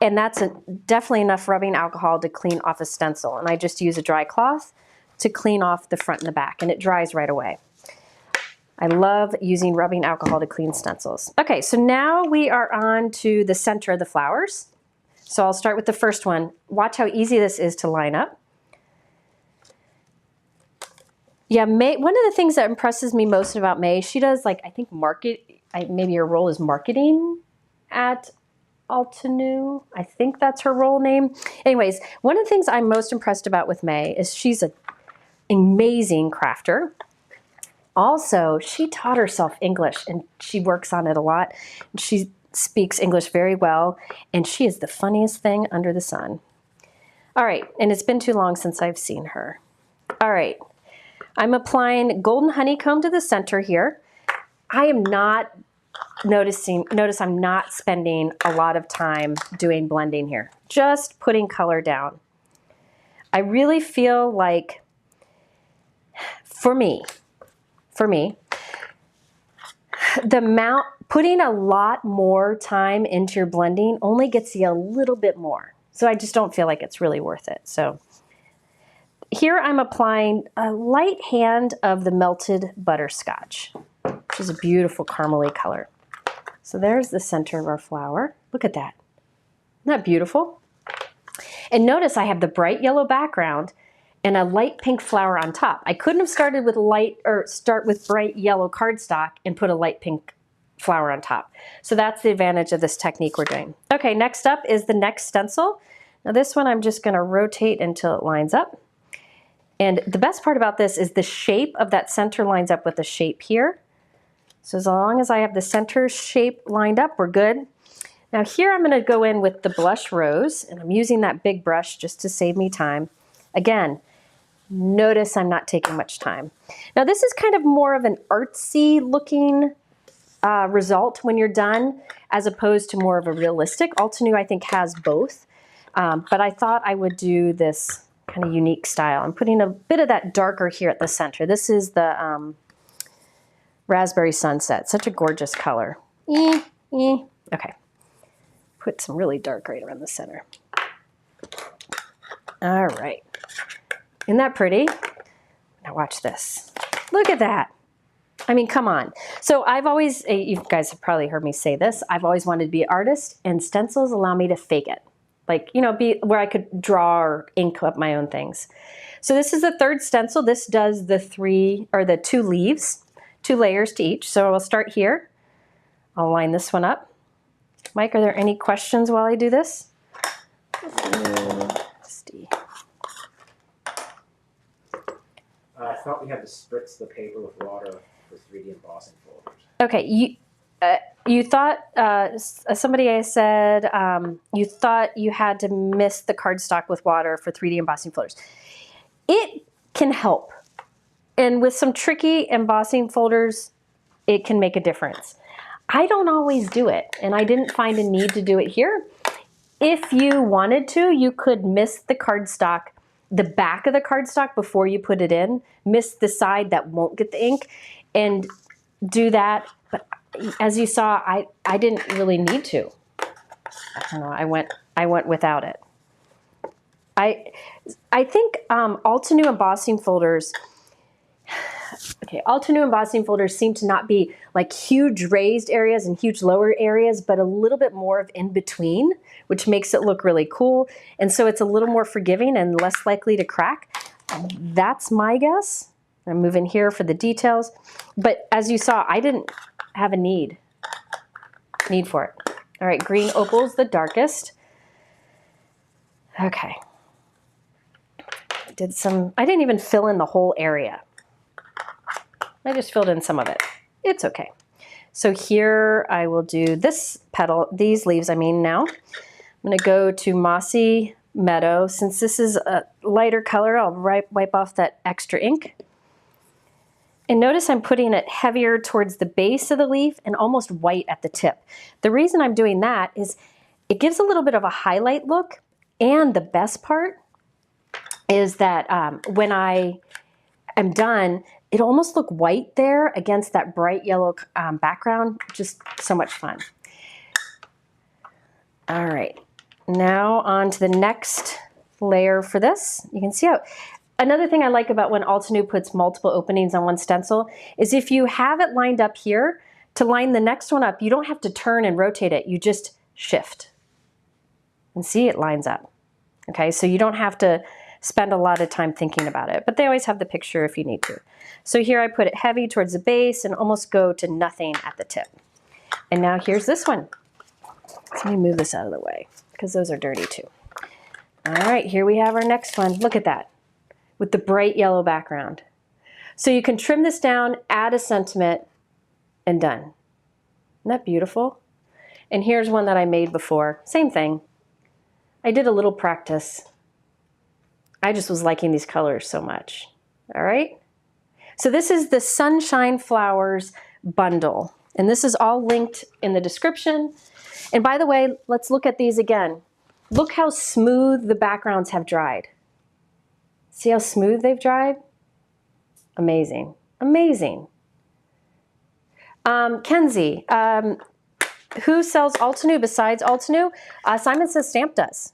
[SPEAKER 1] and that's definitely enough rubbing alcohol to clean off a stencil. And I just use a dry cloth to clean off the front and the back, and it dries right away. I love using rubbing alcohol to clean stencils. Okay, so now we are on to the center of the flowers. So I'll start with the first one. Watch how easy this is to line up. Yeah, May, one of the things that impresses me most about May, she does like, I think maybe her role is marketing at Altenew. I think that's her role name. Anyways, one of the things I'm most impressed about with May is she's an amazing crafter. Also, she taught herself English and she works on it a lot. She speaks English very well, and she is the funniest thing under the sun. All right, and it's been too long since I've seen her. All right, I'm applying golden honeycomb to the center here. I am not notice I'm not spending a lot of time doing blending here, just putting color down. I really feel like, for me, putting a lot more time into your blending only gets you a little bit more. So I just don't feel like it's really worth it. So here I'm applying a light hand of the melted butterscotch, which is a beautiful caramely color. So there's the center of our flower. Look at that. Isn't that beautiful? And notice I have the bright yellow background and a light pink flower on top. I couldn't have started with start with bright yellow cardstock and put a light pink flower on top. So that's the advantage of this technique we're doing. Okay, next up is the next stencil. Now this one I'm just gonna rotate until it lines up. And the best part about this is the shape of that center lines up with the shape here. So as long as I have the center shape lined up, we're good. Now here I'm gonna go in with the blush rose, and I'm using that big brush just to save me time. Again, notice I'm not taking much time. Now this is kind of more of an artsy looking result when you're done, as opposed to more of a realistic. Altenew I think has both, but I thought I would do this kind of unique style. I'm putting a bit of that darker here at the center. This is the Raspberry Sunset, such a gorgeous color. Okay, put some really dark right around the center. All right, isn't that pretty? Now watch this. Look at that. I mean, come on. So I've always, you guys have probably heard me say this, I've always wanted to be an artist, and stencils allow me to fake it. Like, you know, be where I could draw or ink up my own things. So this is the third stencil. This does the two leaves, 2 layers to each. So I'll start here. I'll line this one up. Mike, are there any questions while I do this?
[SPEAKER 2] I thought we had to spritz the paper with water for 3D embossing folders.
[SPEAKER 1] Okay, you thought, somebody said, you thought you had to mist the cardstock with water for 3D embossing folders. It can help. And with some tricky embossing folders, it can make a difference. I don't always do it, and I didn't find a need to do it here. If you wanted to, you could mist the cardstock, the back of the cardstock before you put it in, mist the side that won't get the ink, and do that. But as you saw, I didn't really need to. I don't know, I went without it. I think Altenew embossing folders, Altenew embossing folders seem to not be like huge raised areas and huge lower areas, but a little bit more of in between, which makes it look really cool. And so it's a little more forgiving and less likely to crack. That's my guess. I'm moving here for the details. But as you saw, I didn't have a need for it. All right, green opal's the darkest. Okay. I didn't even fill in the whole area. I just filled in some of it. It's okay. So here I will do this petal, these leaves I mean now. I'm gonna go to Mossy Meadow. Since this is a lighter color, I'll wipe off that extra ink. And notice I'm putting it heavier towards the base of the leaf and almost white at the tip. The reason I'm doing that is it gives a little bit of a highlight look, and the best part is that when I am done, it'll almost look white there against that bright yellow background. Just so much fun. All right, now on to the next layer for this. You can see how, another thing I like about when Altenew puts multiple openings on one stencil is if you have it lined up here, to line the next one up, you don't have to turn and rotate it, you just shift. And see, it lines up. Okay, so you don't have to spend a lot of time thinking about it, but they always have the picture if you need to. So here I put it heavy towards the base and almost go to nothing at the tip. And now here's this one. So let me move this out of the way because those are dirty too. All right, here we have our next one. Look at that with the bright yellow background. So you can trim this down, add a sentiment, and done. Isn't that beautiful? And here's one that I made before. Same thing. I did a little practice. I just was liking these colors so much. All right. So this is the Sunshine Flowers bundle. And this is all linked in the description. And by the way, let's look at these again. Look how smooth the backgrounds have dried. See how smooth they've dried? Amazing. Amazing. Kenzie, who sells Altenew besides Altenew? Simon Says Stamp does.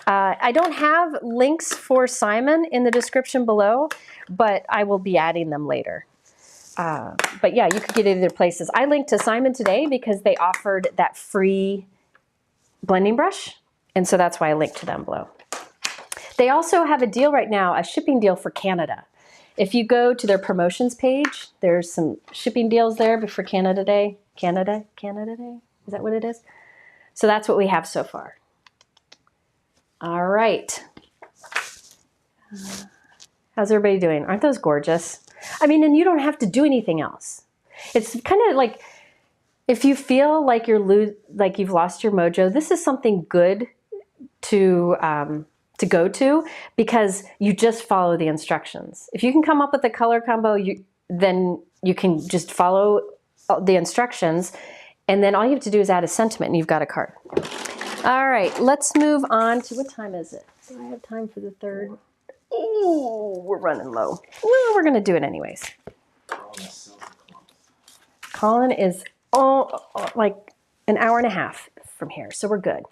[SPEAKER 1] I don't have links for Simon in the description below, but I will be adding them later. But yeah, you could get it either places. I linked to Simon today because they offered that free blending brush, and so that's why I linked to them below. They also have a deal right now, a shipping deal for Canada. If you go to their promotions page, there's some shipping deals there for Canada Day. Canada Day? Is that what it is? So that's what we have so far. All right. How's everybody doing? Aren't those gorgeous? I mean, and you don't have to do anything else. It's kind of like, if you feel like you've lost your mojo, this is something good to go to, because you just follow the instructions. If you can come up with a color combo, then you can just follow the instructions, and then all you have to do is add a sentiment and you've got a card. All right, let's move on to, what time is it? Do I have time for the third? Oh, we're running low. Well, we're gonna do it anyways. Colin is like an hour and a half from here, so we're good.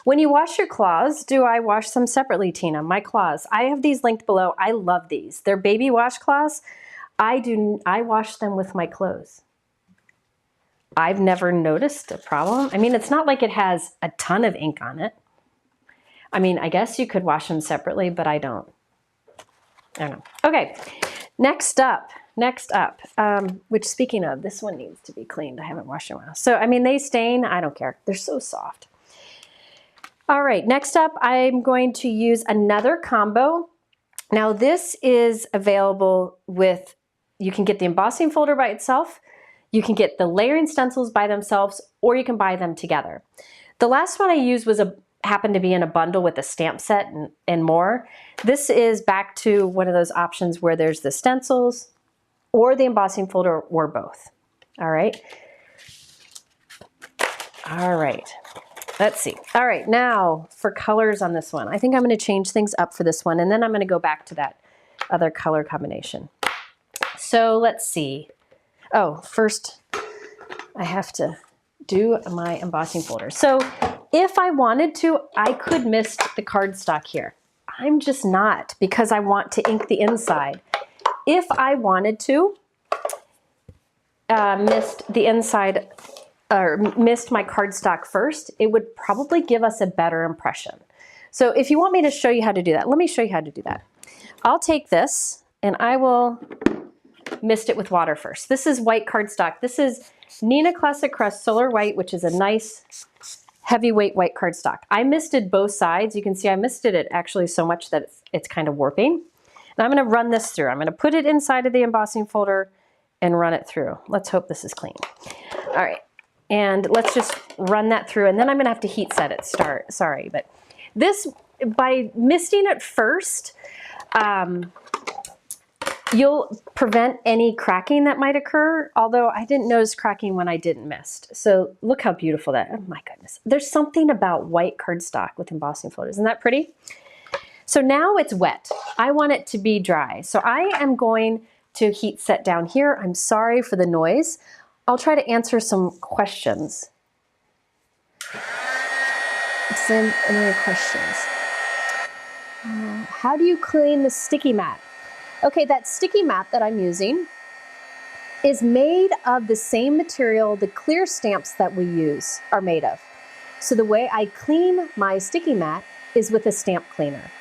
[SPEAKER 1] When you wash your claws, do I wash them separately, Tina? My claws, I have these linked below. I love these. They're baby wash claws. I wash them with my clothes. I've never noticed a problem. I mean, it's not like it has a ton of ink on it. I mean, I guess you could wash them separately, but I don't know. Okay, next up, which, speaking of, this one needs to be cleaned. I haven't washed it in a while. So, I mean, they stain. I don't care. They're so soft. All right, next up, I'm going to use another combo. Now, this is available with, you can get the embossing folder by itself, you can get the layering stencils by themselves, or you can buy them together. The last one I used happened to be in a bundle with a stamp set and more. This is back to one of those options where there's the stencils or the embossing folder, or both. All right. All right. Let's see. All right, now for colors on this one. I think I'm going to change things up for this one, and then I'm going to go back to that other color combination. So let's see. Oh, first I have to do my embossing folder. So if I wanted to, I could mist the cardstock here. I'm just not, because I want to ink the inside. If I wanted to mist the inside, or mist my cardstock first, it would probably give us a better impression. So if you want me to show you how to do that, let me show you how to do that. I'll take this and I will mist it with water first. This is white cardstock. This is Neenah Classic Crest Solar White, which is a nice heavyweight white cardstock. I misted both sides. You can see I misted it actually so much that it's kind of warping. And I'm going to run this through. I'm going to put it inside of the embossing folder and run it through. Let's hope this is clean. All right. And let's just run that through, and then I'm going to have to heat set it. Sorry, but this, by misting it first, you'll prevent any cracking that might occur, although I didn't notice cracking when I didn't mist. So look how beautiful that, oh my goodness. There's something about white cardstock with embossing folders. Isn't that pretty? So now it's wet. I want it to be dry. So I am going to heat set down here. I'm sorry for the noise. I'll try to answer some questions. Send any questions. How do you clean the sticky mat? Okay, that sticky mat that I'm using is made of the same material the clear stamps that we use are made of. So the way I clean my sticky mat is with a stamp cleaner.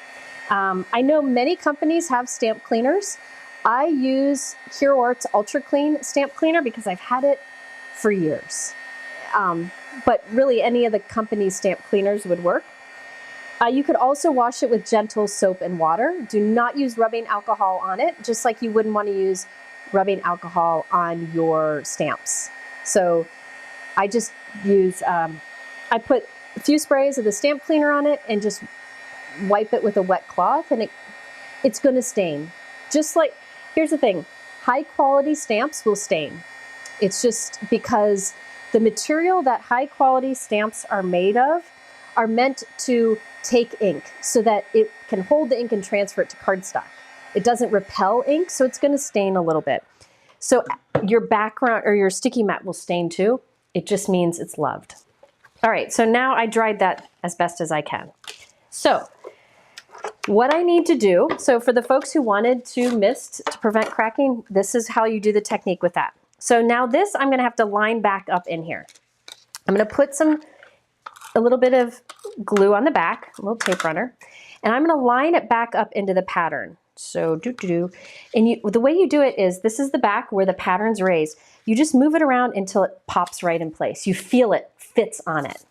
[SPEAKER 1] I know many companies have stamp cleaners. I use Cure Ort's Ultra Clean stamp cleaner because I've had it for years. But really any of the company's stamp cleaners would work. You could also wash it with gentle soap and water. Do not use rubbing alcohol on it, just like you wouldn't want to use rubbing alcohol on your stamps. So I just use, I put a few sprays of the stamp cleaner on it and just wipe it with a wet cloth, and it's going to stain. Just like, here's the thing, high quality stamps will stain. It's just because the material that high quality stamps are made of are meant to take ink so that it can hold the ink and transfer it to cardstock. It doesn't repel ink, so it's going to stain a little bit. So your background or your sticky mat will stain too. It just means it's loved. All right, so now I dried that as best as I can. So what I need to do, so for the folks who wanted to mist to prevent cracking, this is how you do the technique with that. So now this I'm gonna have to line back up in here. I'm gonna put a little bit of glue on the back, a little tape runner, and I'm gonna line it back up into the pattern. So and the way you do it is, this is the back where the pattern's raised. You just move it around until it pops right in place. You feel it fits on it.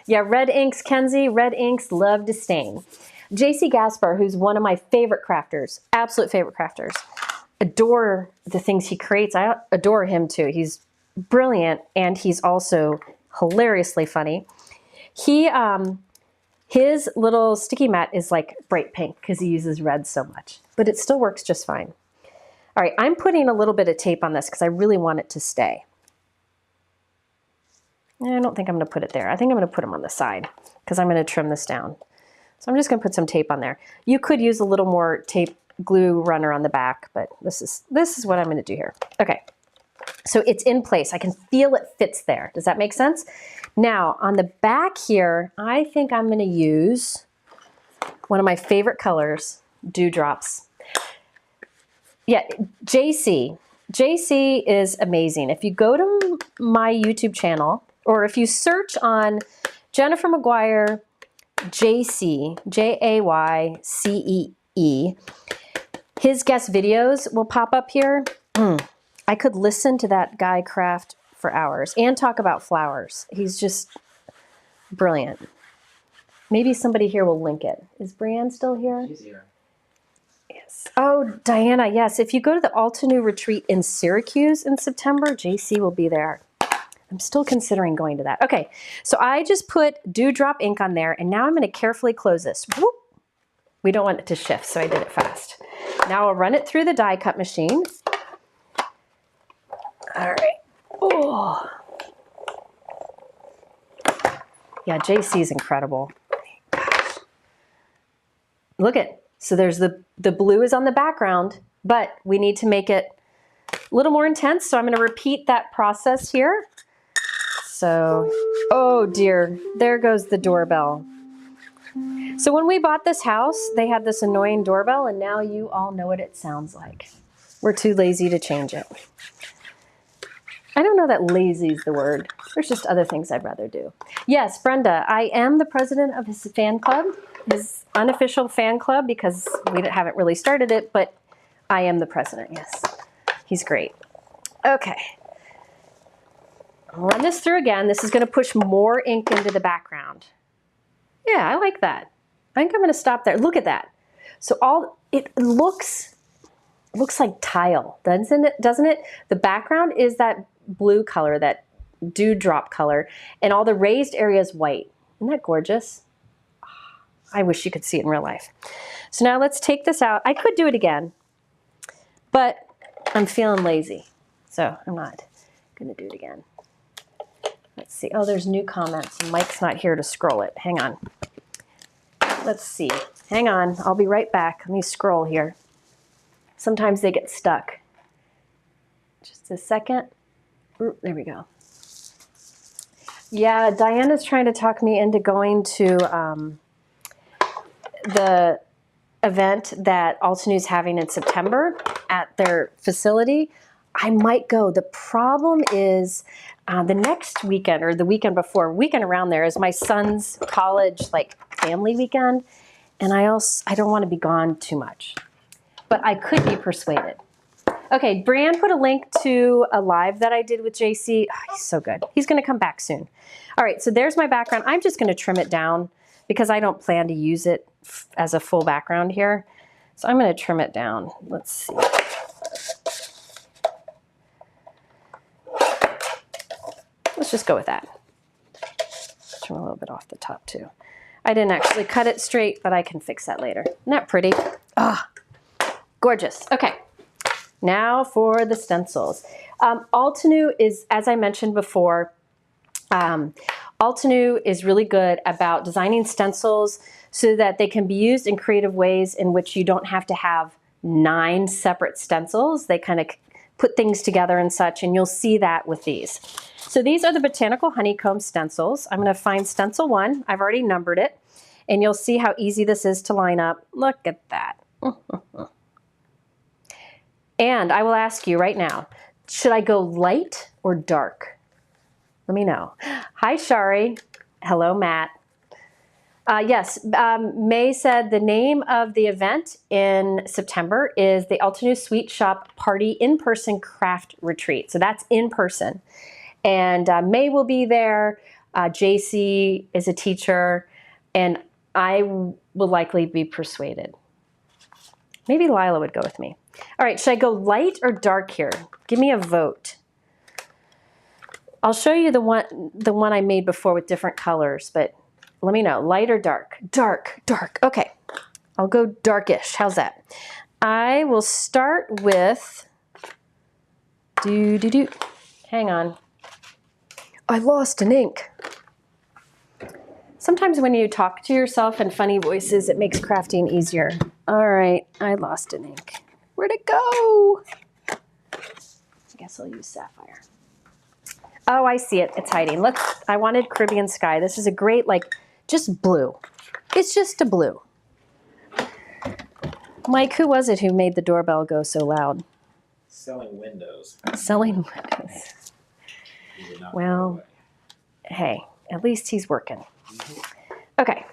[SPEAKER 1] Yeah, red inks, Kenzie, red inks love to stain. JC Gaspar, who's one of my favorite crafters, absolute favorite crafters, adore the things he creates. I adore him too. He's brilliant and he's also hilariously funny. His little sticky mat is like bright pink because he uses red so much, but it still works just fine. All right, I'm putting a little bit of tape on this because I really want it to stay. I don't think I'm gonna put it there. I think I'm gonna put them on the side because I'm gonna trim this down. So I'm just gonna put some tape on there. You could use a little more tape glue runner on the back, but this is what I'm gonna do here. Okay, so it's in place. I can feel it fits there. Does that make sense? Now on the back here, I think I'm gonna use one of my favorite colors, Dewdrops. Yeah, JC is amazing. If you go to my YouTube channel, or if you search on Jennifer McGuire, JC, Jaycee, his guest videos will pop up here. I could listen to that guy craft for hours and talk about flowers. He's just brilliant. Maybe somebody here will link it. Is Brianne still here?
[SPEAKER 2] She's here.
[SPEAKER 1] Yes. Oh, Diana, yes. If you go to the Altenew retreat in Syracuse in September, JC will be there. I'm still considering going to that. Okay, so I just put Dewdrop ink on there, and now I'm going to carefully close this. Whoop. We don't want it to shift, so I did it fast. Now I'll run it through the die cut machine. All right. Oh. Yeah, JC is incredible. Gosh. Look at, so there's the blue is on the background, but we need to make it a little more intense. So I'm going to repeat that process here. So, oh dear, there goes the doorbell. So when we bought this house, they had this annoying doorbell, and now you all know what it sounds like. We're too lazy to change it. I don't know that lazy is the word. There's just other things I'd rather do. Yes, Brenda, I am the president of his fan club, his unofficial fan club, because we haven't really started it, but I am the president, yes. He's great. Okay. I'll run this through again. This is going to push more ink into the background. Yeah, I like that. I think I'm going to stop there. Look at that. So it looks like tile, doesn't it? The background is that blue color, that dewdrop color, and all the raised area is white. Isn't that gorgeous? Oh, I wish you could see it in real life. So now let's take this out. I could do it again, but I'm feeling lazy, so I'm not going to do it again. Let's see. Oh, there's new comments. Mike's not here to scroll it. Hang on. Let's see. Hang on. I'll be right back. Let me scroll here. Sometimes they get stuck. Just a second. Ooh, there we go. Yeah, Diana's trying to talk me into going to the event that Altenew's having in September at their facility. I might go. The problem is the next weekend or the weekend before, weekend around there is my son's college family weekend, and I don't want to be gone too much, but I could be persuaded. Okay, Brian put a link to a live that I did with JC. Oh, he's so good. He's going to come back soon. All right, so there's my background. I'm just going to trim it down because I don't plan to use it as a full background here. So I'm going to trim it down. Let's see. Let's just go with that. Trim a little bit off the top too. I didn't actually cut it straight, but I can fix that later. Isn't that pretty? Ah, gorgeous. Okay, now for the stencils. Altenew is, as I mentioned before, Altenew is really good about designing stencils so that they can be used in creative ways in which you don't have to have 9 separate stencils. They kind of put things together and such, and you'll see that with these. So these are the Botanical Honeycomb stencils. I'm going to find stencil 1. I've already numbered it, and you'll see how easy this is to line up. Look at that. And I will ask you right now, should I go light or dark? Let me know. Hi, Shari. Hello, Matt. Yes, May said the name of the event in September is the Altenew Sweet Shop Party In-Person Craft Retreat. So that's in person. And May will be there. JC is a teacher. And I will likely be persuaded. Maybe Lila would go with me. All right, should I go light or dark here? Give me a vote. I'll show you the one I made before with different colors, but let me know, light or dark? Dark, dark. Okay, I'll go darkish. How's that? I will start with, hang on. I lost an ink. Sometimes when you talk to yourself in funny voices, it makes crafting easier. All right, I lost an ink. Where'd it go? I guess I'll use sapphire. Oh, I see it. It's hiding. I wanted Caribbean Sky. This is a great, just blue. It's just a blue. Mike, who was it who made the doorbell go so loud?
[SPEAKER 2] Selling windows.
[SPEAKER 1] Selling windows. Well, hey, at least he's working. Okay.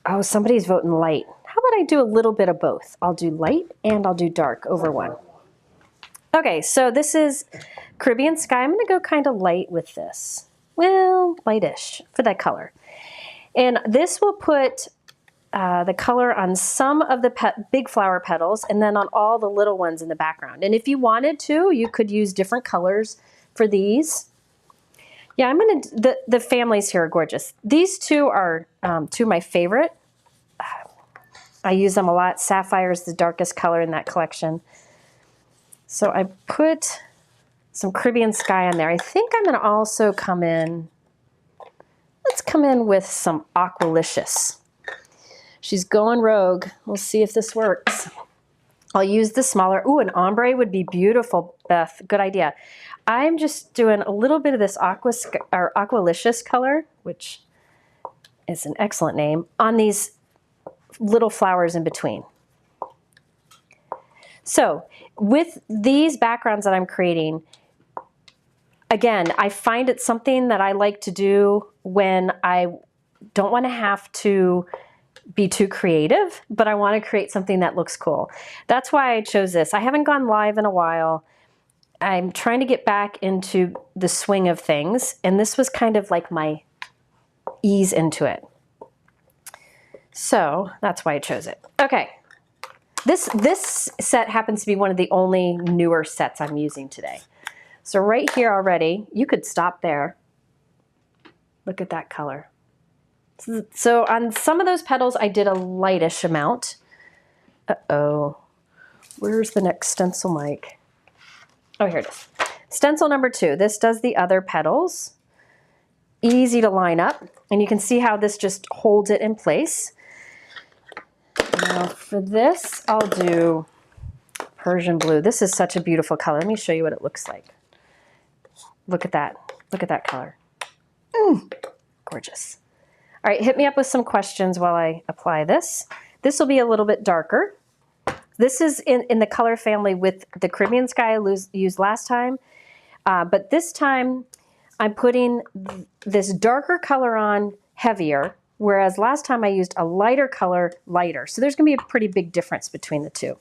[SPEAKER 1] Oh, somebody's voting light. How about I do a little bit of both? I'll do light and I'll do dark over one. Okay, so this is Caribbean Sky. I'm going to go kind of light with this. Well, lightish for that color. And this will put the color on some of the big flower petals and then on all the little ones in the background. And if you wanted to, you could use different colors for these. Yeah, I'm going to, the families here are gorgeous. These two are two of my favorite. I use them a lot. Sapphire is the darkest color in that collection. So I put some Caribbean Sky on there. I think I'm going to also come in, let's come in with some Aqualicious. She's going rogue. We'll see if this works. I'll use the smaller, ooh, an ombre would be beautiful, Beth. Good idea. I'm just doing a little bit of this Aqualicious color, which is an excellent name, on these little flowers in between. So with these backgrounds that I'm creating, again, I find it something that I like to do when I don't want to have to be too creative, but I want to create something that looks cool. That's why I chose this. I haven't gone live in a while. I'm trying to get back into the swing of things, and this was kind of like my ease into it. So that's why I chose it. Okay. This set happens to be one of the only newer sets I'm using today. So right here already, you could stop there. Look at that color. So on some of those petals, I did a lightish amount. Uh-oh. Where's the next stencil, Mike? Oh, here it is. Stencil number 2. This does the other petals. Easy to line up. And you can see how this just holds it in place. Now for this, I'll do Persian blue. This is such a beautiful color. Let me show you what it looks like. Look at that. Look at that color. Gorgeous. All right, hit me up with some questions while I apply this. This will be a little bit darker. This is in the color family with the Caribbean Sky I used last time. But this time, I'm putting this darker color on heavier, whereas last time I used a lighter color lighter. So there's going to be a pretty big difference between the two.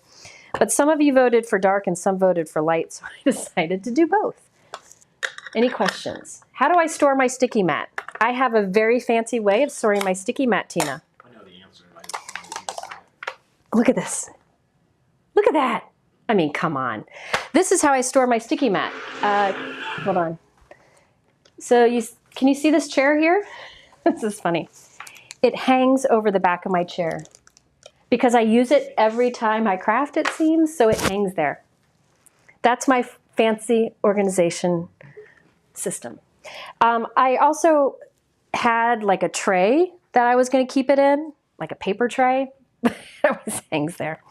[SPEAKER 1] But some of you voted for dark and some voted for light, so I decided to do both. Any questions? How do I store my sticky mat? I have a very fancy way of storing my sticky mat, Tina.
[SPEAKER 2] I know the answer.
[SPEAKER 1] Look at this. Look at that. I mean, come on. This is how I store my sticky mat. Hold on. So can you see this chair here? This is funny. It hangs over the back of my chair because I use it every time I craft, it seems, so it hangs there. That's my fancy organization system. I also had like a tray that I was going to keep it in, like a paper tray. It always hangs there.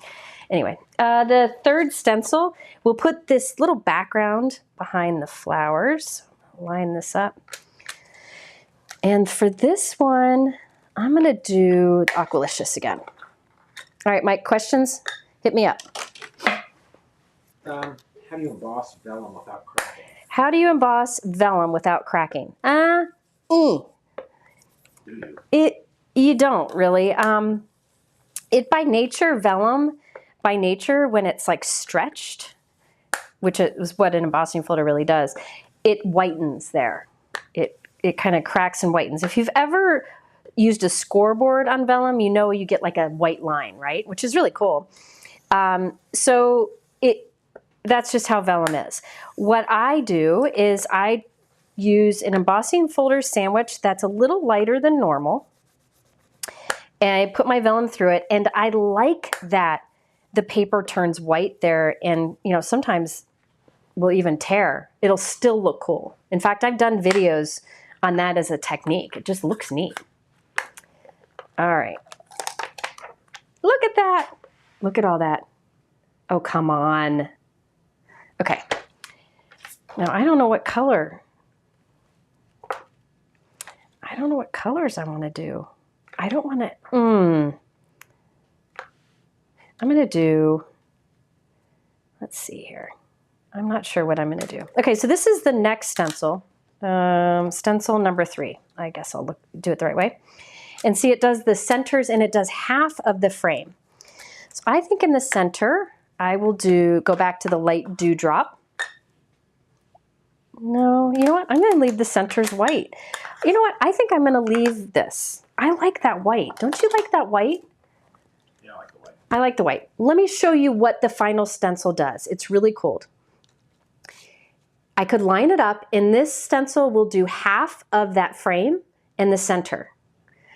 [SPEAKER 1] Anyway, the third stencil, we'll put this little background behind the flowers. Line this up. And for this one, I'm gonna do Aqualicious again. All right, Mike, questions? Hit me up.
[SPEAKER 2] How do you emboss vellum without cracking?
[SPEAKER 1] How do you emboss vellum without cracking? You don't really. It by nature, vellum, by nature, when it's like stretched, which is what an embossing folder really does, it whitens there. It kind of cracks and whitens. If you've ever used a scoreboard on vellum, you know you get like a white line, right? Which is really cool. So that's just how vellum is. What I do is I use an embossing folder sandwich that's a little lighter than normal. And I put my vellum through it, and I like that the paper turns white there, and sometimes will even tear. It'll still look cool. In fact, I've done videos on that as a technique. It just looks neat. All right. Look at that. Look at all that. Oh, come on. Okay. Now, I don't know what color. I don't know what colors I want to do. I don't want to, I'm going to do, let's see here. I'm not sure what I'm going to do. Okay, so this is the next stencil, stencil number 3. I guess I'll do it the right way. And see, it does the centers and it does half of the frame. So I think in the center, I will go back to the light dewdrop. No, you know what? I'm going to leave the centers white. You know what? I think I'm going to leave this. I like that white. Don't you like that white?
[SPEAKER 2] Yeah, I like the white.
[SPEAKER 1] I like the white. Let me show you what the final stencil does. It's really cool. I could line it up, and this stencil will do half of that frame in the center.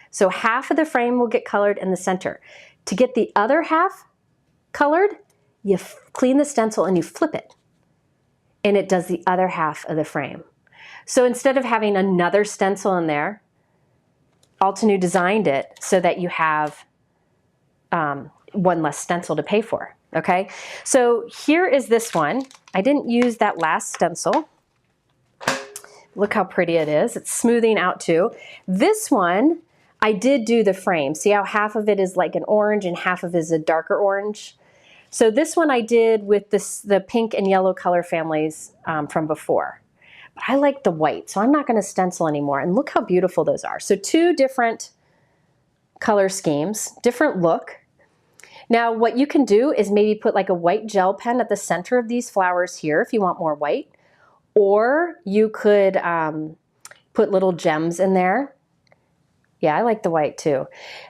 [SPEAKER 1] So half of the frame will get colored in the center. To get the other half colored, you clean the stencil and you flip it. And it does the other half of the frame. So instead of having another stencil in there, Altenew designed it so that you have one less stencil to pay for, okay? So here is this one. I didn't use that last stencil. Look how pretty it is. It's smoothing out too. This one, I did do the frame. See how half of it is like an orange and half of it is a darker orange? So this one I did with the pink and yellow color families from before. But I like the white, so I'm not going to stencil anymore. And look how beautiful those are. So 2 different color schemes, different look. Now what you can do is maybe put like a white gel pen at the center of these flowers here if you want more white. Or you could put little gems in there. Yeah, I like the white too.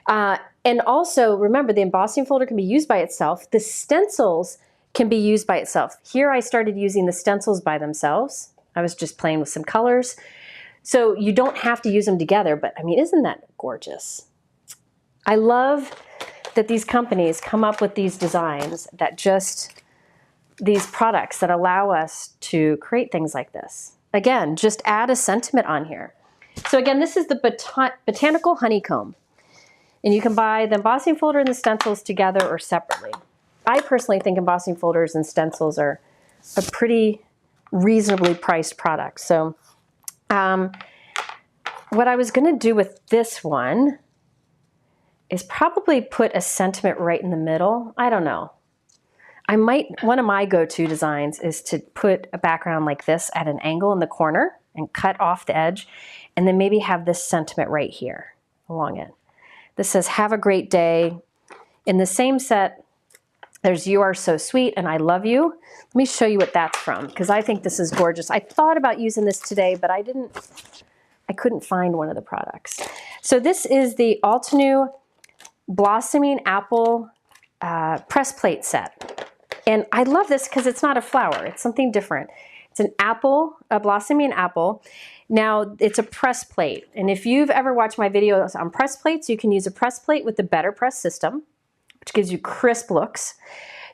[SPEAKER 1] And also, remember, the embossing folder can be used by itself. The stencils can be used by itself. Here I started using the stencils by themselves. I was just playing with some colors. So you don't have to use them together, but I mean, isn't that gorgeous? I love that these companies come up with these designs that these products that allow us to create things like this. Again, just add a sentiment on here. So again, this is the Botanical Honeycomb. And you can buy the embossing folder and the stencils together or separately. I personally think embossing folders and stencils are a pretty reasonably priced product. So what I was going to do with this one is probably put a sentiment right in the middle. I don't know. One of my go-to designs is to put a background like this at an angle in the corner and cut off the edge, and then maybe have this sentiment right here along it. This says, "Have a great day." In the same set, there's "You are so sweet" and "I love you." Let me show you what that's from, because I think this is gorgeous. I thought about using this today, but I couldn't find one of the products. So this is the Altenew Blossoming Apple press plate set. And I love this because it's not a flower, it's something different. It's an apple, a blossoming apple. Now it's a press plate. And if you've ever watched my videos on press plates, you can use a press plate with the Better Press system, which gives you crisp looks.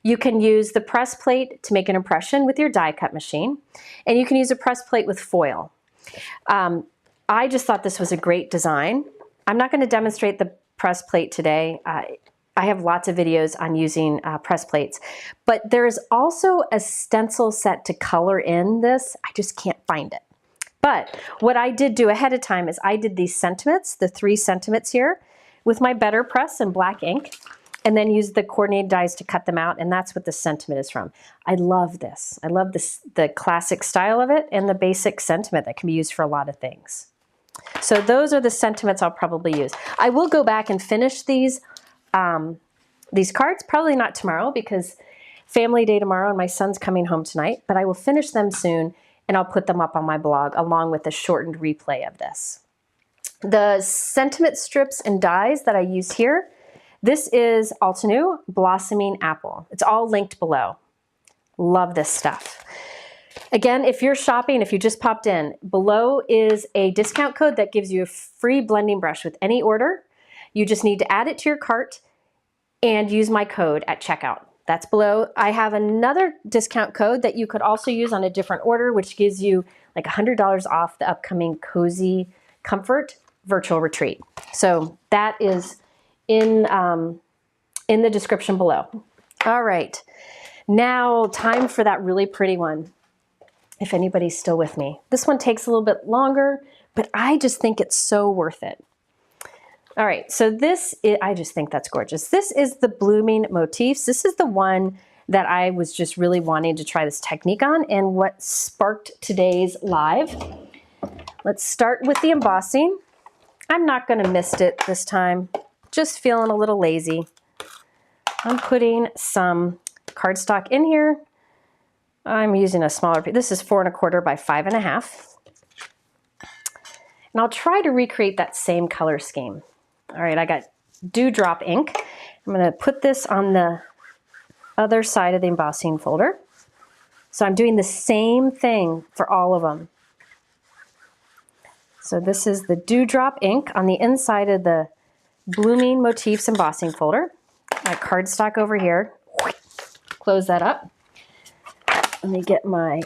[SPEAKER 1] You can use the press plate to make an impression with your die cut machine. And you can use a press plate with foil. I just thought this was a great design. I'm not going to demonstrate the press plate today. I I have lots of videos on using press plates, but there's also a stencil set to color in this. I just can't find it. But what I did do ahead of time is I did these sentiments, the 3 sentiments here, with my Better Press and black ink, and then used the coordinated dies to cut them out, and that's what the sentiment is from. I love this. I love this, the classic style of it and the basic sentiment that can be used for a lot of things. So those are the sentiments I'll probably use. I will go back and finish these cards, probably not tomorrow because family day tomorrow and my son's coming home tonight, but I will finish them soon and I'll put them up on my blog along with a shortened replay of this. The sentiment strips and dies that I use here, this is Altenew Blossoming Apple. It's all linked below. Love this stuff. Again, if you're shopping, if you just popped in, below is a discount code that gives you a free blending brush with any order. You just need to add it to your cart and use my code at checkout. That's below. I have another discount code that you could also use on a different order, which gives you like $100 off the upcoming Cozy Comfort virtual retreat. So that is in the description below. All right, now time for that really pretty one. If anybody's still with me. This one takes a little bit longer, but I just think it's so worth it. All right, so this is, I just think that's gorgeous. This is the Blooming Motifs. This is the one that I was just really wanting to try this technique on and what sparked today's live. Let's start with the embossing. I'm not gonna mist it this time. Just feeling a little lazy. I'm putting some cardstock in here. I'm using a smaller piece. This is 4 1/4 by 5 1/2. And I'll try to recreate that same color scheme. All right, I got Dewdrop ink. I'm gonna put this on the other side of the embossing folder. So I'm doing the same thing for all of them. So this is the Dewdrop ink on the inside of the Blooming Motifs embossing folder. My cardstock over here. Close that up. Let me get my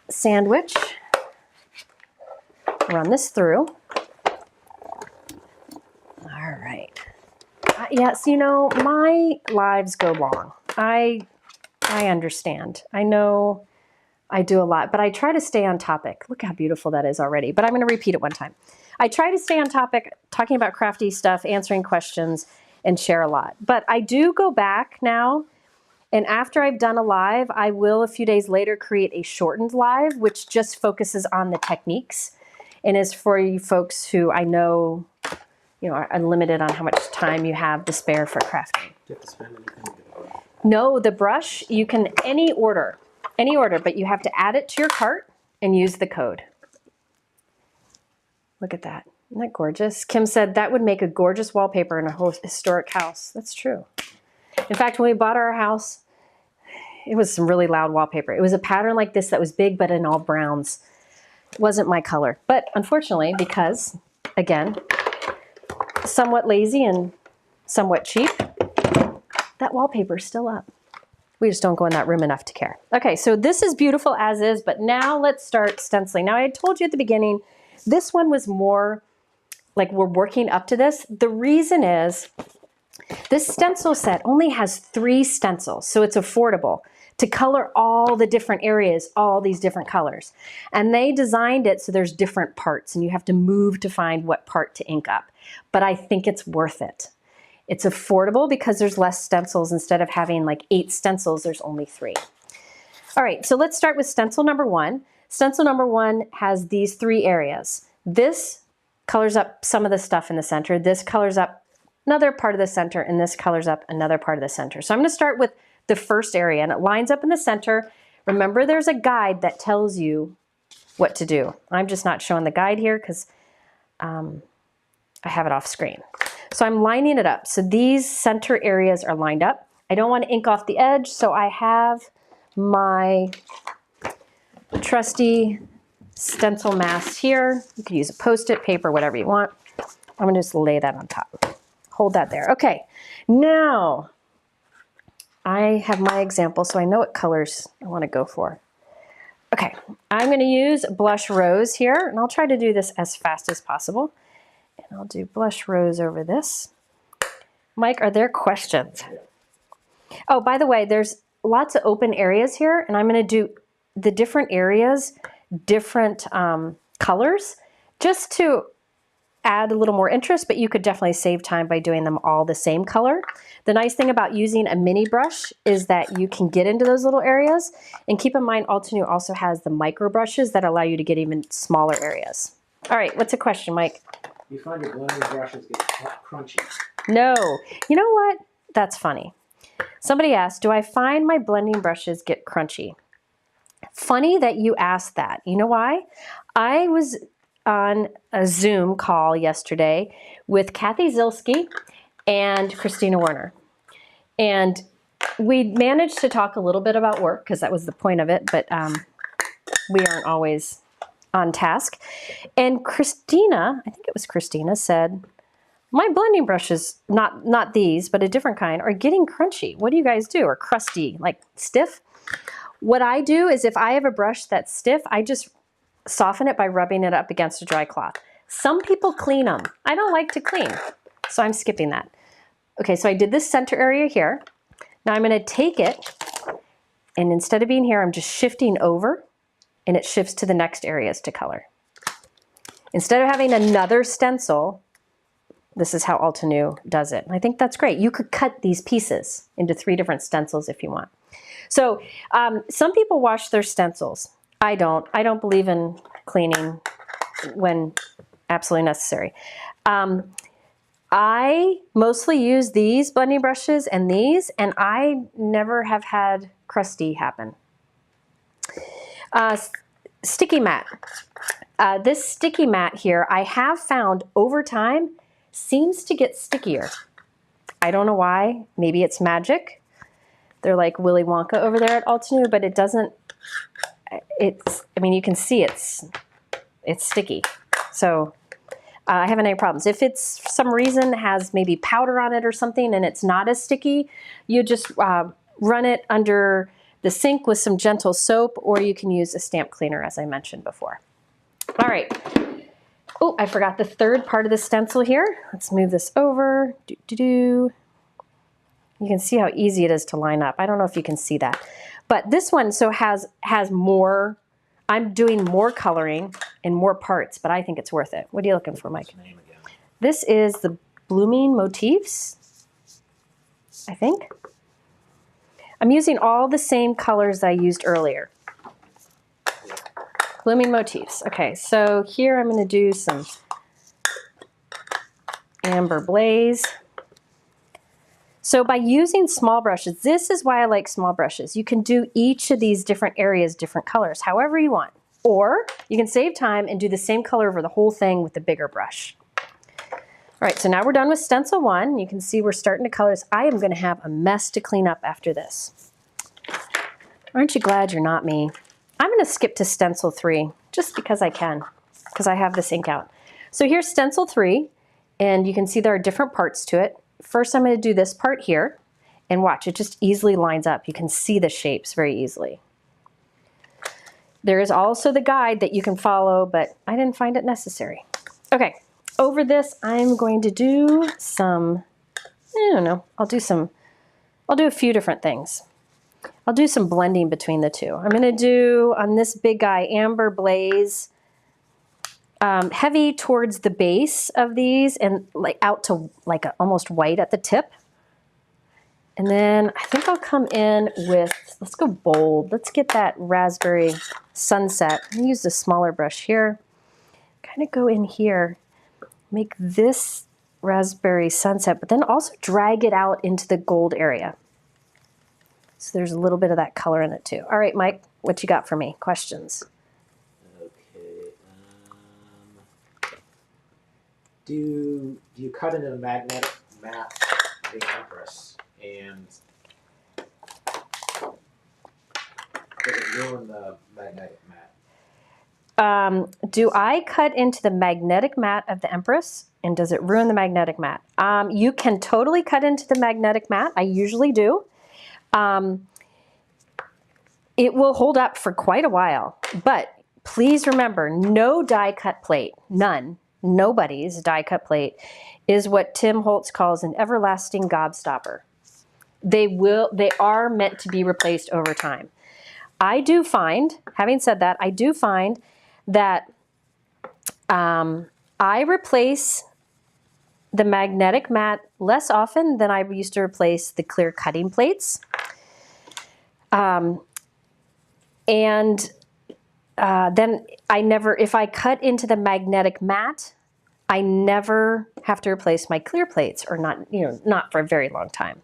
[SPEAKER 1] sandwich. Run this through. All right. Yes, you know, my lives go long. I understand. I know I do a lot, but I try to stay on topic. Look how beautiful that is already, but I'm going to repeat it one time. I try to stay on topic, talking about crafty stuff, answering questions, and share a lot. But I do go back now, and after I've done a live, I will a few days later create a shortened live, which just focuses on the techniques and is for you folks who I know, you know, are limited on how much time you have to spare for crafting.
[SPEAKER 2] Do you have to spend anything?
[SPEAKER 1] No, the brush, you can any order, but you have to add it to your cart and use the code. Look at that. Isn't that gorgeous? Kim said that would make a gorgeous wallpaper in a whole historic house. That's true. In fact, when we bought our house, it was some really loud wallpaper. It was a pattern like this that was big, but in all browns. It wasn't my color. But unfortunately, because, again, somewhat lazy and somewhat cheap, that wallpaper is still up. We just don't go in that room enough to care. Okay, so this is beautiful as is, but now let's start stenciling. Now, I told you at the beginning, this one was more like we're working up to this. The reason is this stencil set only has 3 stencils, so it's affordable to color all the different areas, all these different colors. And they designed it so there's different parts and you have to move to find what part to ink up. But I think it's worth it. It's affordable because there's less stencils. Instead of having like 8 stencils, there's only 3. All right, so let's start with stencil number 1. Stencil number 1 has these 3 areas. This colors up some of the stuff in the center. This colors up another part of the center, and this colors up another part of the center. So I'm going to start with the first area, and it lines up in the center. Remember, there's a guide that tells you what to do. I'm just not showing the guide here because I have it off screen. So I'm lining it up. So these center areas are lined up. I don't want to ink off the edge, so I have my trusty stencil mask here. You can use a Post-it, paper, whatever you want. I'm going to just lay that on top. Hold that there. Okay, now I have my example, so I know what colors I want to go for. Okay, I'm going to use Blush Rose here, and I'll try to do this as fast as possible. And I'll do Blush Rose over this. Mike, are there questions? Oh, by the way, there's lots of open areas here, and I'm going to do the different areas, different colors, just to add a little more interest, but you could definitely save time by doing them all the same color. The nice thing about using a mini brush is that you can get into those little areas, and keep in mind Altenew also has the micro brushes that allow you to get even smaller areas. All right, what's a question, Mike?
[SPEAKER 2] You find your blending brushes get crunchy?
[SPEAKER 1] No. You know what? That's funny. Somebody asked, do I find my blending brushes get crunchy? Funny that you asked that. You know why? I was on a Zoom call yesterday with Kathy Zilski and Christina Werner. And we managed to talk a little bit about work because that was the point of it, but we aren't always on task. And Christina, I think it was Christina, said, my blending brushes, not these, but a different kind, are getting crunchy. What do you guys do? Or crusty, like stiff? What I do is if I have a brush that's stiff, I just soften it by rubbing it up against a dry cloth. Some people clean them. I don't like to clean, so I'm skipping that. Okay, so I did this center area here. Now I'm gonna take it, and instead of being here, I'm just shifting over, and it shifts to the next areas to color. Instead of having another stencil, this is how Altenew does it. And I think that's great. You could cut these pieces into 3 different stencils if you want. So some people wash their stencils. I don't. I don't believe in cleaning when absolutely necessary. I mostly use these blending brushes and these, and I never have had crusty happen. Sticky mat. This sticky mat here, I have found over time, seems to get stickier. I don't know why. Maybe it's magic. They're like Willy Wonka over there at Altenew, but it doesn't, I mean, you can see it's sticky. So I haven't any problems. If it's for some reason has maybe powder on it or something and it's not as sticky, you just run it under the sink with some gentle soap, or you can use a stamp cleaner as I mentioned before. All right. Oh, I forgot the third part of the stencil here. Let's move this over. You can see how easy it is to line up. I don't know if you can see that. But this one so has more, I'm doing more coloring and more parts, but I think it's worth it. What are you looking for, Mike? This is the Blooming Motifs, I think. I'm using all the same colors I used earlier. Blooming Motifs. Okay, so here I'm going to do some Amber Blaze. So by using small brushes, this is why I like small brushes. You can do each of these different areas, different colors, however you want. Or you can save time and do the same color over the whole thing with the bigger brush. All right, so now we're done with stencil 1. You can see we're starting to color this. I am going to have a mess to clean up after this. Aren't you glad you're not me? I'm going to skip to stencil 3 just because I can, because I have this ink out. So here's stencil 3, and you can see there are different parts to it. First, I'm going to do this part here, and watch, it just easily lines up. You can see the shapes very easily. There is also the guide that you can follow, but I didn't find it necessary. Okay, over this, I'm going to do some, I don't know, I'll do a few different things. I'll do some blending between the two. I'm going to do, on this big guy, Amber Blaze, heavy towards the base of these and like out to like almost white at the tip. And then I think I'll come in with, let's go bold. Let's get that Raspberry Sunset. I'm gonna use the smaller brush here. Kind of go in here, make this Raspberry Sunset, but then also drag it out into the gold area. So there's a little bit of that color in it too. All right, Mike, what you got for me? Questions?
[SPEAKER 2] Do you cut into the magnetic mat of the Empress, and does it ruin the magnetic mat?
[SPEAKER 1] Do I cut into the magnetic mat of the Empress, and does it ruin the magnetic mat? You can totally cut into the magnetic mat. I usually do. It will hold up for quite a while, but please remember, no die cut plate, none nobody's die cut plate is what Tim Holtz calls an everlasting gobstopper. They are meant to be replaced over time. I do find, having said that, I do find that I replace the magnetic mat less often than I used to replace the clear cutting plates. Then I never, if I cut into the magnetic mat, I never have to replace my clear plates, or not, not for a very long time.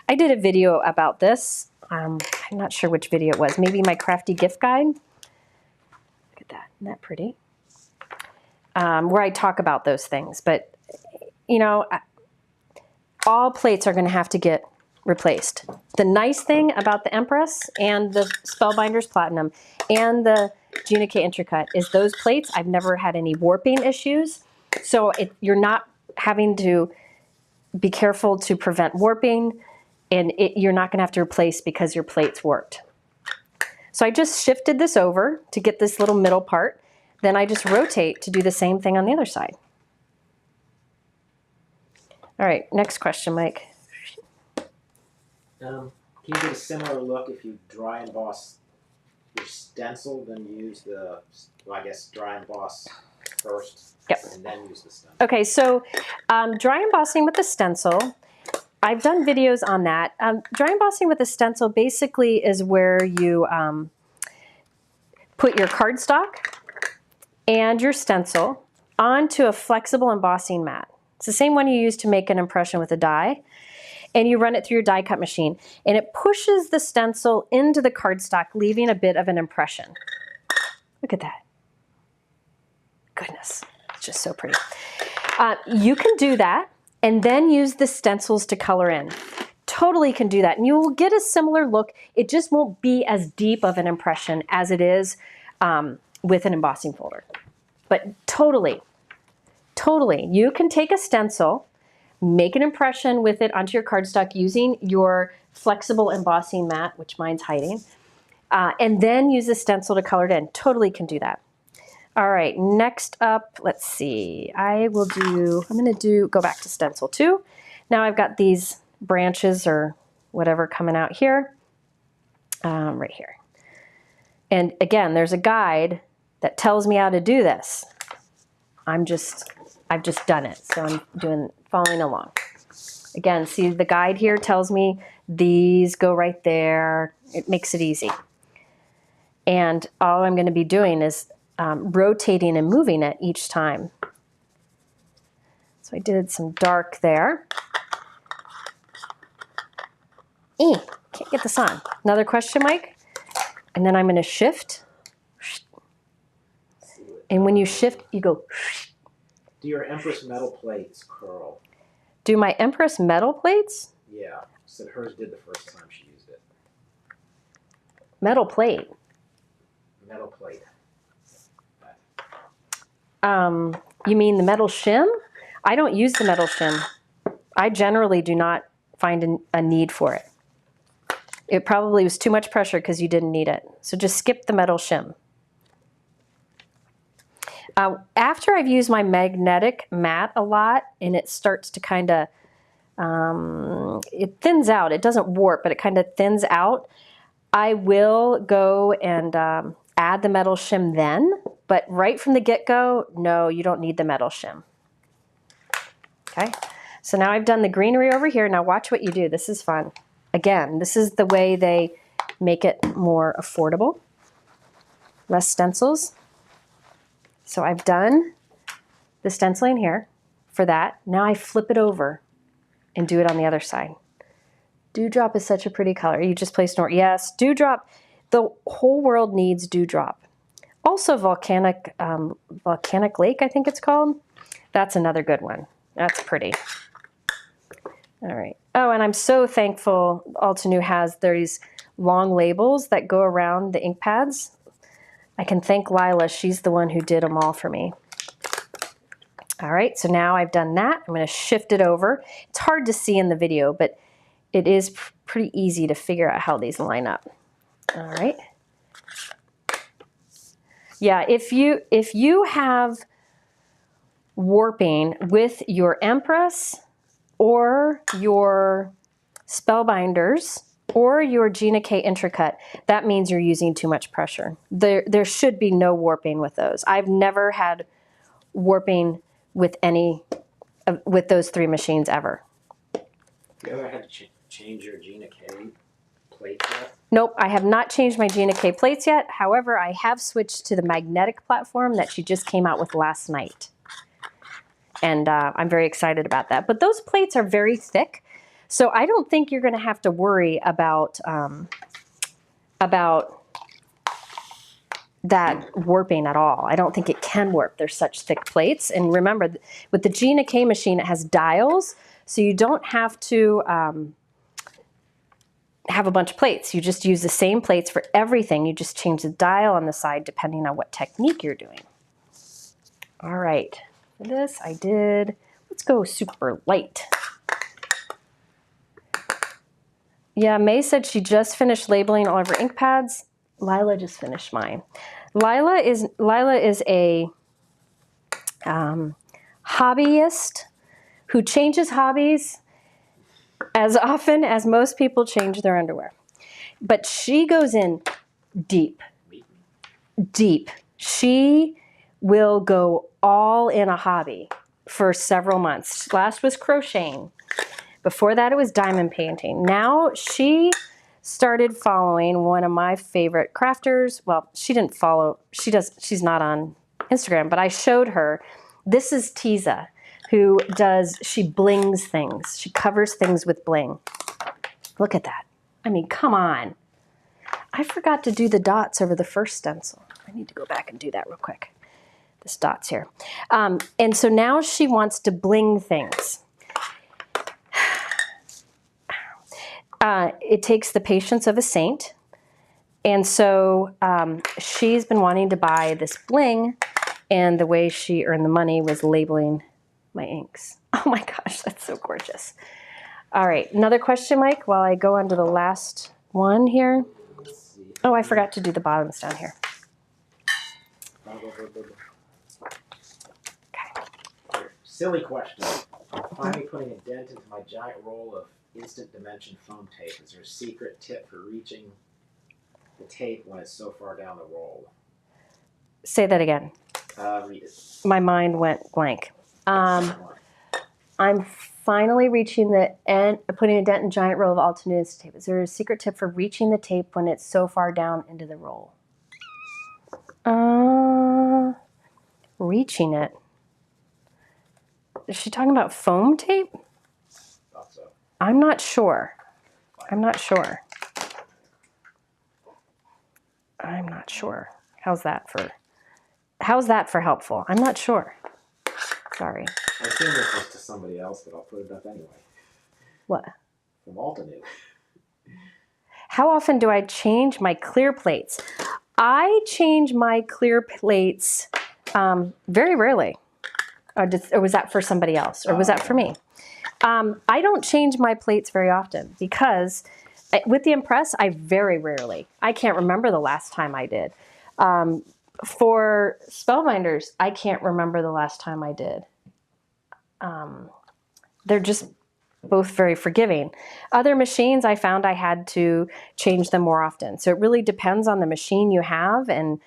[SPEAKER 1] I did a video about this. I'm not sure which video it was. Maybe my crafty gift guide. Look at that, isn't that pretty? Where I talk about those things. But, all plates are going to have to get replaced. The nice thing about the Empress and the Spellbinders Platinum and the Gina K Intricate is those plates, I've never had any warping issues. So you're not having to be careful to prevent warping, and you're not going to have to replace because your plates warped. So I just shifted this over to get this little middle part. Then I just rotate to do the same thing on the other side. All right, next question, Mike.
[SPEAKER 2] Can you get a similar look if you dry emboss your stencil, then use the, well, I guess dry emboss first,
[SPEAKER 1] yep,
[SPEAKER 2] and then use the stencil? Okay,
[SPEAKER 1] so dry embossing with the stencil, I've done videos on that. Dry embossing with the stencil basically is where you put your cardstock and your stencil onto a flexible embossing mat. It's the same one you use to make an impression with a die. And you run it through your die cut machine. And it pushes the stencil into the cardstock, leaving a bit of an impression. Look at that. Goodness, it's just so pretty. You can do that and then use the stencils to color in. Totally can do that. And you will get a similar look. It just won't be as deep of an impression as it is with an embossing folder. But totally, you can take a stencil, make an impression with it onto your cardstock using your flexible embossing mat, which mine's hiding, and then use the stencil to color it in. Totally can do that. All right, next up, let's see. I'm gonna go back to stencil 2. Now I've got these branches or whatever coming out here, right here. And again, there's a guide that tells me how to do this. I've just done it, so I'm following along. Again, see the guide here tells me these go right there. It makes it easy. And all I'm going to be doing is rotating and moving it each time. So I did some dark there. Can't get this on. Another question, Mike? And then I'm going to shift. And when you shift, you go.
[SPEAKER 2] Do your Empress metal plates curl?
[SPEAKER 1] Do my Empress metal plates?
[SPEAKER 2] Yeah, said hers did the first time she used it.
[SPEAKER 1] Metal plate?
[SPEAKER 2] Metal plate.
[SPEAKER 1] You mean the metal shim? I don't use the metal shim. I generally do not find a need for it. It probably was too much pressure because you didn't need it. So just skip the metal shim. After I've used my magnetic mat a lot and it starts to kind of, it thins out. It doesn't warp, but it kind of thins out. I will go and add the metal shim then, but right from the get-go, no, you don't need the metal shim. Okay, so now I've done the greenery over here. Now watch what you do. This is fun. Again, this is the way they make it more affordable. Less stencils. So I've done the stenciling here for that. Now I flip it over and do it on the other side. Dewdrop is such a pretty color. You just place Nort. Yes, dewdrop. The whole world needs dewdrop. Also volcanic lake, I think it's called. That's another good one. That's pretty. All right. Oh, and I'm so thankful Altenew has these long labels that go around the ink pads. I can thank Lila. She's the one who did them all for me. All right, so now I've done that. I'm going to shift it over. It's hard to see in the video, but it is pretty easy to figure out how these line up. All right. Yeah, if you have warping with your Empress or your Spellbinders or your Gina K Intricut, that means you're using too much pressure. There should be no warping with those. I've never had warping with any with those 3 machines ever.
[SPEAKER 2] You ever had to change your Gina K plates yet?
[SPEAKER 1] Nope, I have not changed my Gina K plates yet. However, I have switched to the magnetic platform that she just came out with last night. And I'm very excited about that. But those plates are very thick, so I don't think you're going to have to worry about that warping at all. I don't think it can warp. They're such thick plates. And remember, with the Gina K machine, it has dials, so you don't have to have a bunch of plates. You just use the same plates for everything. You just change the dial on the side depending on what technique you're doing. All right. For this, I did, let's go super light. Yeah, May said she just finished labeling all of her ink pads. Lila just finished mine. Lila is a hobbyist who changes hobbies as often as most people change their underwear. But she goes in deep, deep. She will go all in a hobby for several months. Last was crocheting. Before that, it was diamond painting. Now she started following one of my favorite crafters. Well, she didn't follow, she's not on Instagram, but I showed her. This is Tiza, who she blings things. She covers things with bling. Look at that. I mean, come on. I forgot to do the dots over the first stencil. I need to go back and do that real quick. This dots here. And so now she wants to bling things. It takes the patience of a saint. And so she's been wanting to buy this bling, and the way she earned the money was labeling my inks. Oh my gosh, that's so gorgeous. All right, another question, Mike, while I go on to the last one here. Oh, I forgot to do the bottoms down here.
[SPEAKER 2] Okay. Silly question. I'm finally putting a dent into my giant roll of instant dimension foam tape. Is there a secret tip for reaching the tape when it's so far down the roll?
[SPEAKER 1] Say that again.
[SPEAKER 2] Read it.
[SPEAKER 1] My mind went blank. I'm finally reaching the end, putting a dent in giant roll of Altenew tape. Is there a secret tip for reaching the tape when it's so far down into the roll? Reaching it. Is she talking about foam tape?
[SPEAKER 2] Thought so.
[SPEAKER 1] I'm not sure. I'm not sure. I'm not sure. How's that for helpful? I'm not sure. Sorry.
[SPEAKER 2] I assume this was to somebody else, but I'll put it up anyway.
[SPEAKER 1] What?
[SPEAKER 2] From Altenew.
[SPEAKER 1] How often do I change my clear plates? I change my clear plates very rarely. Or was that for somebody else? Or was that for me? I don't change my plates very often because with the Impress, I very rarely. I can't remember the last time I did. For Spellbinders, I can't remember the last time I did. They're just both very forgiving. Other machines, I found I had to change them more often. So it really depends on the machine you have and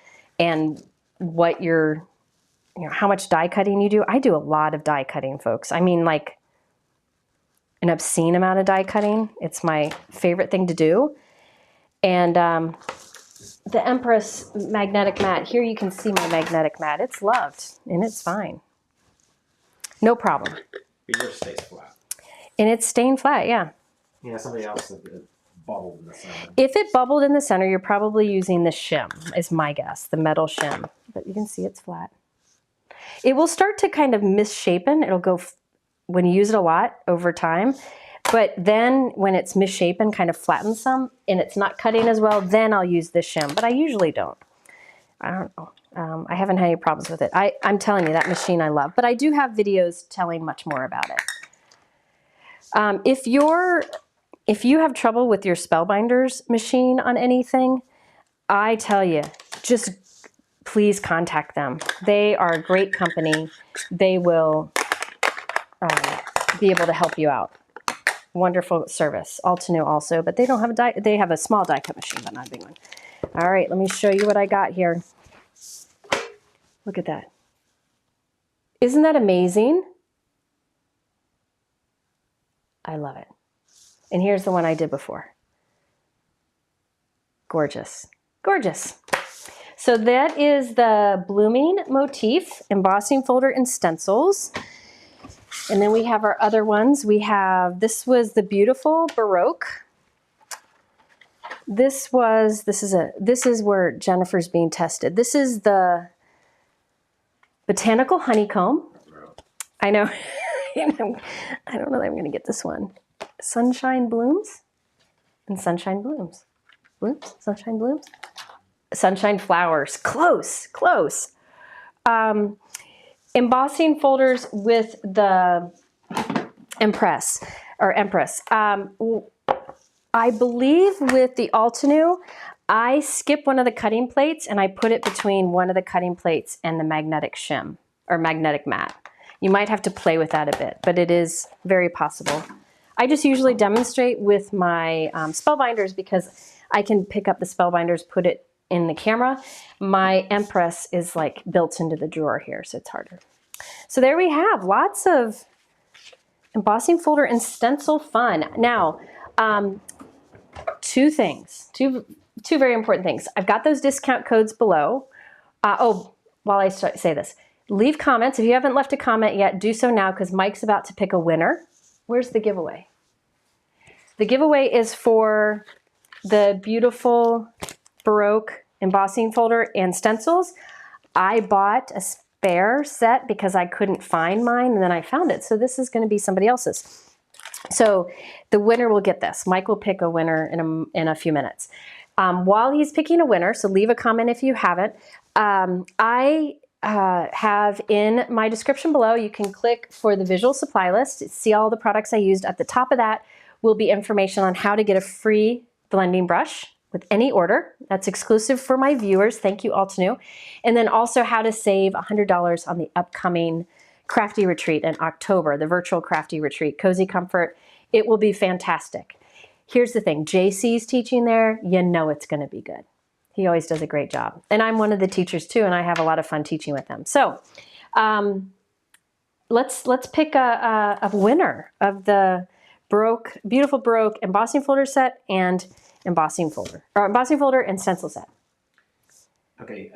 [SPEAKER 1] what your, how much die cutting you do. I do a lot of die cutting, folks. I mean, like an obscene amount of die cutting. It's my favorite thing to do. And the Empress magnetic mat, here you can see my magnetic mat. It's loved and it's fine. No problem.
[SPEAKER 2] But yours stays flat.
[SPEAKER 1] And it's staying flat, yeah.
[SPEAKER 2] Yeah, somebody else said it bubbled in the center.
[SPEAKER 1] If it bubbled in the center, you're probably using the shim, is my guess, the metal shim. But you can see it's flat. It will start to kind of misshapen. It'll go, when you use it a lot over time. But then when it's misshapen, kind of flattens some, and it's not cutting as well, then I'll use the shim. But I usually don't. I don't know. I haven't had any problems with it. I'm telling you, that machine I love. But I do have videos telling much more about it. If you have trouble with your Spellbinders machine on anything, I tell you, just please contact them. They are a great company. They will be able to help you out. Wonderful service. Altenew also, but they don't have a die. They have a small die cut machine, but not a big one. All right, let me show you what I got here. Look at that. Isn't that amazing? I love it. And here's the one I did before. Gorgeous. Gorgeous. So that is the Blooming Motif Embossing Folder and Stencils. And then we have our other ones. We have, this was the beautiful Baroque. This is where Jennifer's being tested. This is the Botanical Honeycomb. I know. I don't know that I'm going to get this one. Sunshine Blooms and Sunshine Blooms. Blooms? Sunshine Blooms? Sunshine Flowers. Close, close. Embossing folders with the Empress. I believe with the Altenew, I skip one of the cutting plates and I put it between one of the cutting plates and the magnetic shim or magnetic mat. You might have to play with that a bit, but it is very possible. I just usually demonstrate with my Spellbinders because I can pick up the Spellbinders, put it in the camera. My Empress is like built into the drawer here, so it's harder. So there we have lots of embossing folder and stencil fun. Now, two very important things. I've got those discount codes below. While I say this, leave comments. If you haven't left a comment yet, do so now because Mike's about to pick a winner. Where's the giveaway? The giveaway is for the beautiful Baroque embossing folder and stencils. I bought a spare set because I couldn't find mine and then I found it. So this is going to be somebody else's. So the winner will get this. Mike will pick a winner in a few minutes. While he's picking a winner, so leave a comment if you haven't, I have in my description below, you can click for the visual supply list, see all the products I used. At the top of that will be information on how to get a free blending brush with any order. That's exclusive for my viewers. Thank you, Altenew. And then also how to save $100 on the upcoming Crafty Retreat in October, the virtual Crafty Retreat, Cozy Comfort. It will be fantastic. Here's the thing, JC's teaching there, you know it's gonna be good. He always does a great job. And I'm one of the teachers too, and I have a lot of fun teaching with them. So let's pick a winner of the Baroque, beautiful Baroque embossing folder set and embossing folder and stencil set.
[SPEAKER 2] Okay,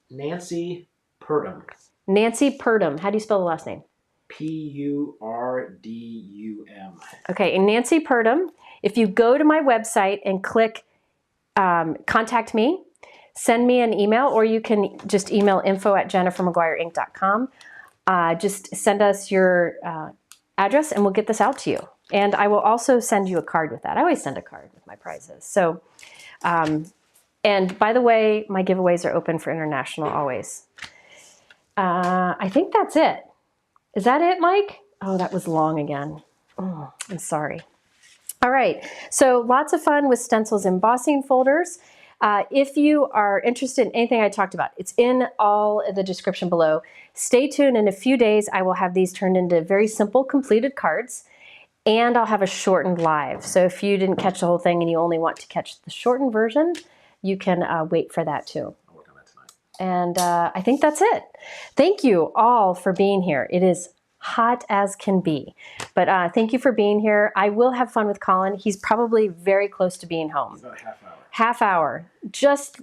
[SPEAKER 2] Nancy Purdom.
[SPEAKER 1] Nancy Purdom. How do you spell the last name?
[SPEAKER 2] Purdum.
[SPEAKER 1] Okay, and Nancy Purdom, if you go to my website and click contact me, send me an email, or you can just email info@jennifermcguireinc.com. Just send us your address and we'll get this out to you. And I will also send you a card with that. I always send a card with my prizes. So, and by the way, my giveaways are open for international always. I think that's it. Is that it, Mike? Oh, that was long again. Oh, I'm sorry. All right, so lots of fun with stencils embossing folders. If you are interested in anything I talked about, it's in all the description below. Stay tuned. In a few days, I will have these turned into very simple completed cards, and I'll have a shortened live. So if you didn't catch the whole thing and you only want to catch the shortened version, you can wait for that too.
[SPEAKER 2] I'll work on that tonight.
[SPEAKER 1] And I think that's it. Thank you all for being here. It is hot as can be, but thank you for being here. I will have fun with Colin. He's probably very close to being home.
[SPEAKER 2] It's about a half hour.
[SPEAKER 1] Half hour, just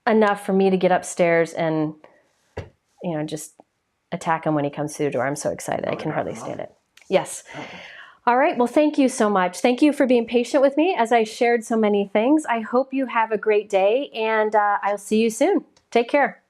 [SPEAKER 1] enough for me to get upstairs and, you know, just attack him when he comes through the door. I'm so excited. I can hardly stand it. Yes.
[SPEAKER 2] Okay.
[SPEAKER 1] All right. Well, thank you so much. Thank you for being patient with me as I shared so many things. I hope you have a great day, and I'll see you soon. Take care.